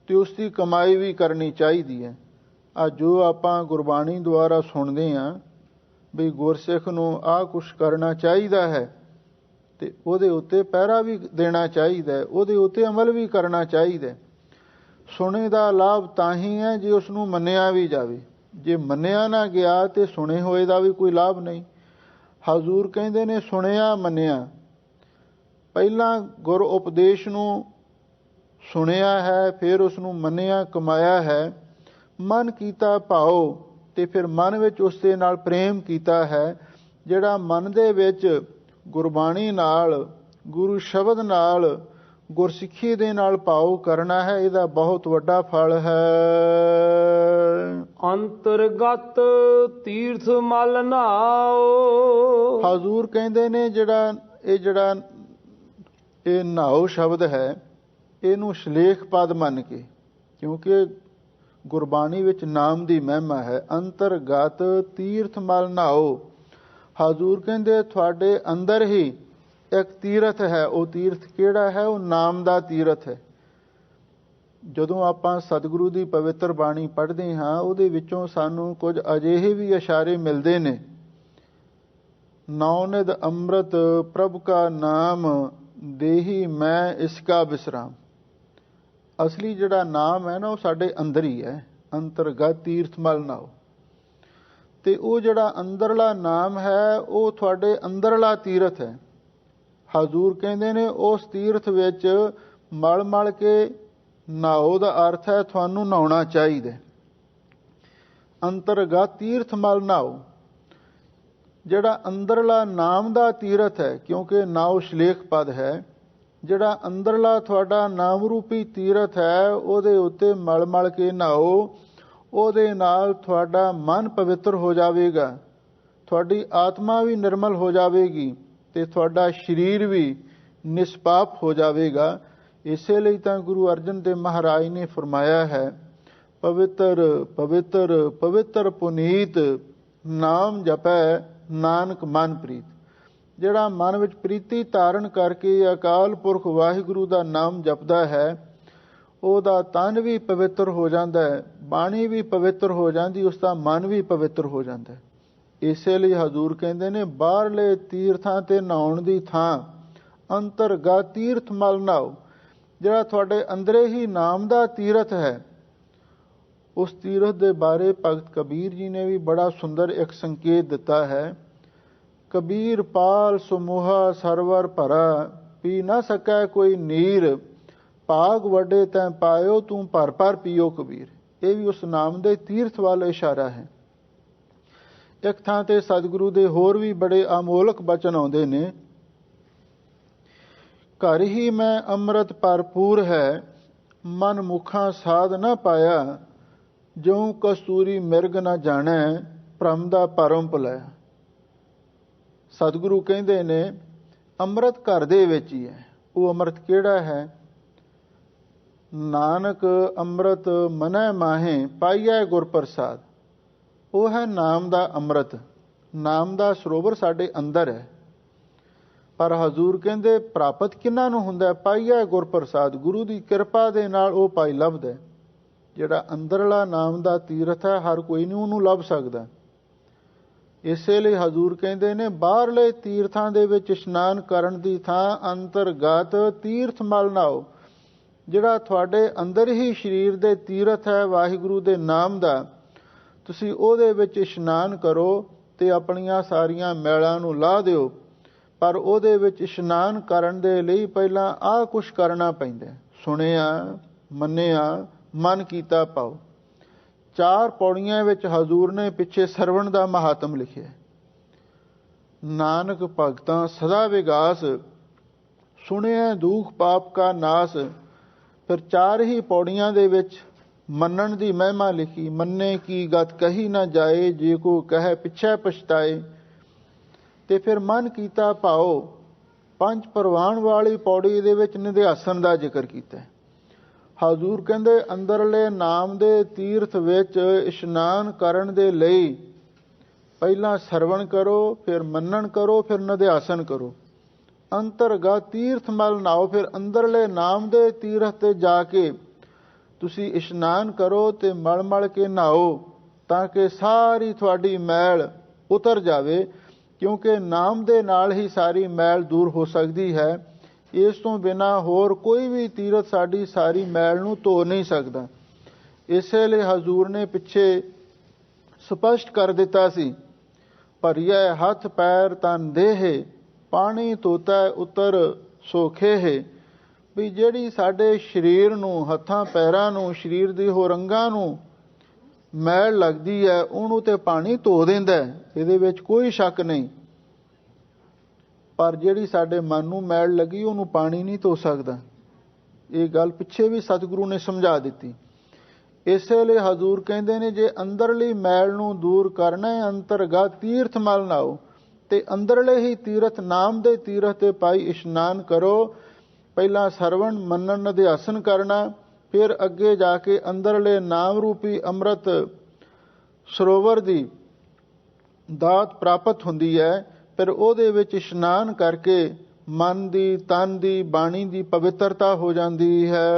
ਤੇ ਉਸ ਦੀ ਕਮਾਈ ਵੀ ਕਰਨੀ ਚਾਹੀਦੀ ਹੈ। ਆ ਜੋ ਆਪਾਂ ਗੁਰਬਾਣੀ ਦੁਆਰਾ ਸੁਣਦੇ ਹਾਂ ਵੀ ਗੁਰਸਿੱਖ ਨੂੰ ਆਹ ਕੁਛ ਕਰਨਾ ਚਾਹੀਦਾ ਹੈ ਤੇ ਉਹਦੇ ਉੱਤੇ ਪਹਿਰਾ ਵੀ ਦੇਣਾ ਚਾਹੀਦਾ ਹੈ, ਉਹਦੇ ਉੱਤੇ ਅਮਲ ਵੀ ਕਰਨਾ ਚਾਹੀਦਾ। ਸੁਣੇ ਦਾ ਲਾਭ ਤਾਂ ਹੀ ਹੈ ਜੇ ਉਸ ਨੂੰ ਮੰਨਿਆ ਵੀ ਜਾਵੇ। ਜੇ ਮੰਨਿਆ ਨਾ ਗਿਆ ਤੇ ਸੁਣੇ ਹੋਏ ਦਾ ਵੀ ਕੋਈ ਲਾਭ ਨਹੀਂ। ਹਜ਼ੂਰ ਕਹਿੰਦੇ ਨੇ, ਸੁਣਿਆ ਮੰਨਿਆ। ਪਹਿਲਾਂ ਗੁਰ ਉਪਦੇਸ਼ ਨੂੰ ਸੁਣਿਆ ਹੈ, ਫਿਰ ਉਸ ਨੂੰ ਮੰਨਿਆ ਕਮਾਇਆ ਹੈ। ਮਨ ਕੀਤਾ ਭਾਓ, ਤੇ ਫਿਰ ਮਨ ਵਿੱਚ ਉਸ ਦੇ ਨਾਲ ਪ੍ਰੇਮ ਕੀਤਾ ਹੈ। ਜਿਹੜਾ ਮਨ ਦੇ ਵਿੱਚ ਗੁਰਬਾਣੀ ਨਾਲ, ਗੁਰੂ ਸ਼ਬਦ ਨਾਲ, ਗੁਰਸਿੱਖੀ ਦੇ ਨਾਲ ਭਾਉ ਕਰਨਾ ਹੈ, ਇਹਦਾ ਬਹੁਤ ਵੱਡਾ ਫਲ ਹੈ। ਅੰਤਰਗਤ ਤੀਰਥ ਮਲ ਨਾਓ। ਹਜ਼ੂਰ ਕਹਿੰਦੇ ਨੇ, ਜਿਹੜਾ ਇਹ ਨਾਓ ਸ਼ਬਦ ਹੈ, ਇਹਨੂੰ ਸ਼ਲੇਖ ਪਦ ਮੰਨ ਕੇ, ਕਿਉਂਕਿ ਗੁਰਬਾਣੀ ਵਿੱਚ ਨਾਮ ਦੀ ਮਹਿਮਾ ਹੈ। ਅੰਤਰਗਤ ਤੀਰਥ ਮਲ ਨਾਓ। ਹਜ਼ੂਰ ਕਹਿੰਦੇ ਤੁਹਾਡੇ ਅੰਦਰ ਹੀ ਇੱਕ ਤੀਰਥ ਹੈ। ਉਹ ਤੀਰਥ ਕਿਹੜਾ ਹੈ? ਉਹ ਨਾਮ ਦਾ ਤੀਰਥ ਹੈ। ਜਦੋਂ ਆਪਾਂ ਸਤਿਗੁਰੂ ਦੀ ਪਵਿੱਤਰ ਬਾਣੀ ਪੜ੍ਹਦੇ ਹਾਂ, ਉਹਦੇ ਵਿੱਚੋਂ ਸਾਨੂੰ ਕੁਝ ਅਜਿਹੇ ਵੀ ਇਸ਼ਾਰੇ ਮਿਲਦੇ ਨੇ। नौनिध अमृत प्रभु का नाम देही मैं इसका विश्राम। असली जिहड़ा नाम है ना वो साडे अंदर ही है, अंतरगत तीर्थ मल नाओ। ते वो जिहड़ा अंदरला नाम है वो तुहाडे अंदरला तीरथ है। हजूर कहंदे ने उस तीर्थ विच मल मल के नहाओ दा अर्थ है तुहानू नहाउणा चाहीदा। अंतरगत तीर्थ मल नहाओ, जिहड़ा अंदरला नाम दा तीरथ है, क्योंकि नाव श्लेख पद है, जिहड़ा अंदरला तुहाडा नाम रूपी तीरथ है उहदे उत्ते मल मल के नहाओ। उहदे नाल तुहाडा मन पवित्र हो जावेगा, तुहाडी आत्मा भी निर्मल हो जावेगी ते तुहाडा शरीर भी निष्पाप हो जावेगा। इसे लई तां गुरु अर्जन देव महाराज ने फरमाया है, पवित्र पवित्र पवित्र पुनीत नाम जपै नानक मन प्रीत। जिहड़ा मन विच प्रीति धारण करके अकाल पुरख वाहिगुरू दा नाम जपदा है ਉਹਦਾ तन भी पवित्र हो जाता है, बाणी भी पवित्र हो जाती, उसका मन भी पवित्र हो जाता है। इसे लिए हजूर कहते हैं बाहरले तीर्थां ते नहाउण दी थां अंतरगत तीर्थ मल नहाओ। जिहड़ा तुहाडे अंदरे ही नाम दा तीरथ है, उस तीरथ दे बारे भगत कबीर जी ने भी बड़ा सुंदर एक संकेत दिता है। कबीर पाल समूहा सरवर भरा, पी न सकै कोई नीर, भाग वड्डे तैं पायो तू भर भर पीओ कबीर। ये भी उस नाम दे तीर्थ वाल इशारा है। एक थां ते सतगुरु दे होर भी बड़े अमोलक बचन आउंदे ने। घर ही मैं अमृत भरपूर है, मन मुखा साध न पाया, ज्यों कस्तूरी मिर्ग न जाने, भ्रम दा परम भुलाया। सतगुरु कहंदे ने अमृत घर दे विच ही है। वो अमृत किहड़ा है? नानक अमृत मनै माहे पाइया गुर प्रसाद। वो है नाम दा अमृत, नाम दा सरोवर साडे अंदर है। पर हजूर कहंदे प्राप्त किन्हां नूं हुंदा? पाइया गुर प्रसाद, गुरु दी किरपा दे नाल वो पाई लभदा। जिहड़ा अंदरला नाम दा तीरथ है हर कोई नहीं उहनूं लभ सकदा। इसे लिए हजूर कहंदे ने बाहरले तीर्थां दे विच इशनान करन दी थां अंतरगत तीर्थ मल नहाओ। जिहड़ा तुहाडे अंदर ही शरीर दे तीरथ है वाहिगुरू दे नाम दा, तुसीं ਉਹਦੇ ਵਿੱਚ इशनान करो ते अपनियां सारियां मैलां ਨੂੰ ਲਾ ਦਿਓ। पर ਉਹਦੇ ਵਿੱਚ इशनान ਕਰਨ ਦੇ ਲਈ ਪਹਿਲਾਂ ਆਹ ਕੁਛ ਕਰਨਾ ਪੈਂਦਾ, ਸੁਣਿਆ ਮੰਨਿਆ ਮਨ ਕੀਤਾ ਪਾਓ। 4 ਪੌੜੀਆਂ ਵਿੱਚ ਹਜ਼ੂਰ ਨੇ ਪਿੱਛੇ ਸਰਵਣ ਦਾ ਮਹਾਤਮ ਲਿਖਿਆ। ਨਾਨਕ ਭਗਤਾਂ ਸਦਾ ਵਿਗਾਸ, ਸੁਣਿਆ ਦੁਖ ਪਾਪ ਕਾ ਨਾਸ। फिर 4 ही पौड़ियां दे विच मन्नण दी महिमा लिखी। मन्ने की गत कही ना जाए, जे को कहे पिछे पछताए। ते फिर मन कीता भाओ 5 परवान वाली पौड़ी दे विच निध्यासन दा जिक्र कीता। हजूर कहंदे अंदरले नाम दे तीर्थ विच इशनान करन दे लई पहला सरवण करो, फिर मन्नण करो, फिर निध्यासन करो। अंतरगत तीर्थ मल नहाओ। फिर अंदरले नाम दे तीर्थ ते जाके तुसी इशनान करो ते मल मल के नहाओ, ताकि सारी थोड़ी मैल उतर जावे। क्योंकि नाम दे नाल ही सारी मैल दूर हो सकती है। इस तो बिना होर कोई भी तीर्थ साड़ी सारी मैल नूं धो नहीं सकता। इसे लिए हजूर ने पिछे स्पष्ट कर दिता सी, भरिया हथ पैर तन देह, पानी धोता उतर सोखे है। भी ਜਿਹੜੀ ਸਾਡੇ ਸਰੀਰ ਨੂੰ ਹੱਥਾਂ ਪੈਰਾਂ ਨੂੰ ਸਰੀਰ ਦੀ ਹੋ ਰੰਗਾਂ ਨੂੰ ਮੈਲ ਲੱਗਦੀ ਹੈ ਉਹਨੂੰ ਤੇ ਪਾਣੀ ਧੋ ਦਿੰਦਾ, ਇਹਦੇ ਵਿੱਚ ਕੋਈ ਸ਼ੱਕ ਨਹੀਂ। ਪਰ ਜਿਹੜੀ ਸਾਡੇ ਮਨ ਨੂੰ ਮੈਲ ਲੱਗੀ ਉਹਨੂੰ ਪਾਣੀ ਨਹੀਂ ਧੋ ਸਕਦਾ। ਇਹ ਗੱਲ ਪਿੱਛੇ ਵੀ ਸਤਿਗੁਰੂ ਨੇ ਸਮਝਾ ਦਿੱਤੀ। ਇਸੇ ਲਈ ਹਜ਼ੂਰ ਕਹਿੰਦੇ ਨੇ ਜੇ ਅੰਦਰਲੀ ਮੈਲ ਨੂੰ ਦੂਰ ਕਰਨਾ ਹੈ ਅੰਤਰਗਤ ਤੀਰਥ ਮਲ ਨਹਾਓ। ਤੇ ਅੰਦਰਲੇ ਹੀ ਤੀਰਥ ਨਾਮ ਦੇ ਤੀਰਥ ਤੇ ਪਾਈ ਇਸ਼ਨਾਨ ਕਰੋ। ਪਹਿਲਾਂ ਸਰਵਣ ਮੰਨਣ ਨਿਧਿਆਸਨ ਕਰਨਾ, ਫਿਰ ਅੱਗੇ ਜਾ ਕੇ ਅੰਦਰਲੇ ਨਾਮ ਰੂਪੀ ਅੰਮ੍ਰਿਤ ਸਰੋਵਰ ਦੀ ਦਾਤ ਪ੍ਰਾਪਤ ਹੁੰਦੀ ਹੈ। ਫਿਰ ਉਹਦੇ ਵਿੱਚ ਇਸ਼ਨਾਨ ਕਰਕੇ ਮਨ ਦੀ ਤਨ ਦੀ ਬਾਣੀ ਦੀ ਪਵਿੱਤਰਤਾ ਹੋ ਜਾਂਦੀ ਹੈ।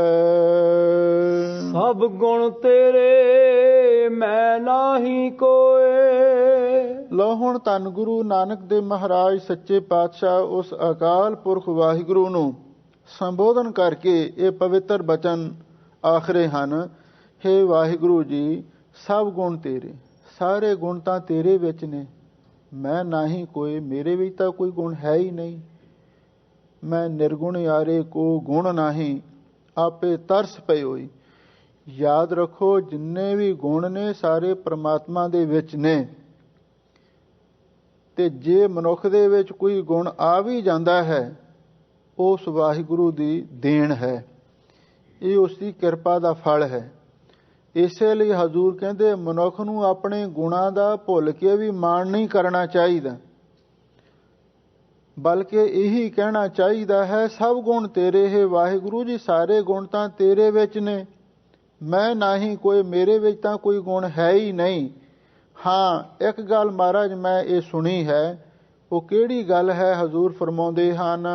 ਸਭ ਗੁਣ ਤੇਰੇ ਮੈਂ ਨਾਹੀ ਕੋਏ, ਲਓ ਹੁਣ ਧੰਨ ਗੁਰੂ ਨਾਨਕ ਦੇਵ ਮਹਾਰਾਜ ਸੱਚੇ ਪਾਤਸ਼ਾਹ ਉਸ ਅਕਾਲ ਪੁਰਖ ਵਾਹਿਗੁਰੂ ਨੂੰ ਸੰਬੋਧਨ ਕਰਕੇ ਇਹ ਪਵਿੱਤਰ ਬਚਨ ਆਖਰੇ ਹਨ। ਹੇ ਵਾਹਿਗੁਰੂ ਜੀ, ਸਭ ਗੁਣ ਤੇਰੇ, ਸਾਰੇ ਗੁਣ ਤਾਂ ਤੇਰੇ ਵਿੱਚ ਨੇ। ਮੈਂ ਨਹੀਂ ਕੋਈ, ਮੇਰੇ ਵਿੱਚ ਤਾਂ ਕੋਈ ਗੁਣ ਹੈ ਹੀ ਨਹੀਂ। ਮੈਂ ਨਿਰਗੁਣ ਯਾਰੇ ਕੋ ਗੁਣ ਨਹੀਂ, ਆਪੇ ਤਰਸ ਪਈ ਹੋਈ। ਯਾਦ ਰੱਖੋ, ਜਿੰਨੇ ਵੀ ਗੁਣ ਨੇ ਸਾਰੇ ਪ੍ਰਮਾਤਮਾ ਦੇ ਵਿੱਚ ਨੇ, ਤੇ ਜੇ ਮਨੁੱਖ ਦੇ ਵਿੱਚ ਕੋਈ ਗੁਣ ਆ ਵੀ ਜਾਂਦਾ ਹੈ, ਉਸ ਵਾਹਿਗੁਰੂ ਦੀ ਦੇਣ ਹੈ, ਇਹ ਉਸ ਦੀ ਕਿਰਪਾ ਦਾ ਫਲ ਹੈ। ਇਸੇ ਲਈ ਹਜ਼ੂਰ ਕਹਿੰਦੇ ਮਨੁੱਖ ਨੂੰ ਆਪਣੇ ਗੁਣਾਂ ਦਾ ਭੁੱਲ ਕੇ ਵੀ ਮਾਣ ਨਹੀਂ ਕਰਨਾ ਚਾਹੀਦਾ, ਬਲਕਿ ਇਹੀ ਕਹਿਣਾ ਚਾਹੀਦਾ ਹੈ, ਸਭ ਗੁਣ ਤੇਰੇ ਹੈ ਵਾਹਿਗੁਰੂ ਜੀ, ਸਾਰੇ ਗੁਣ ਤਾਂ ਤੇਰੇ ਵਿੱਚ ਨੇ। ਮੈਂ ਨਹੀਂ ਕੋਈ, ਮੇਰੇ ਵਿੱਚ ਤਾਂ ਕੋਈ ਗੁਣ ਹੈ ਹੀ ਨਹੀਂ। ਹਾਂ, ਇੱਕ ਗੱਲ ਮਹਾਰਾਜ ਮੈਂ ਇਹ ਸੁਣੀ ਹੈ, ਉਹ ਕਿਹੜੀ ਗੱਲ ਹੈ? ਹਜ਼ੂਰ ਫਰਮਾਉਂਦੇ ਹਨ,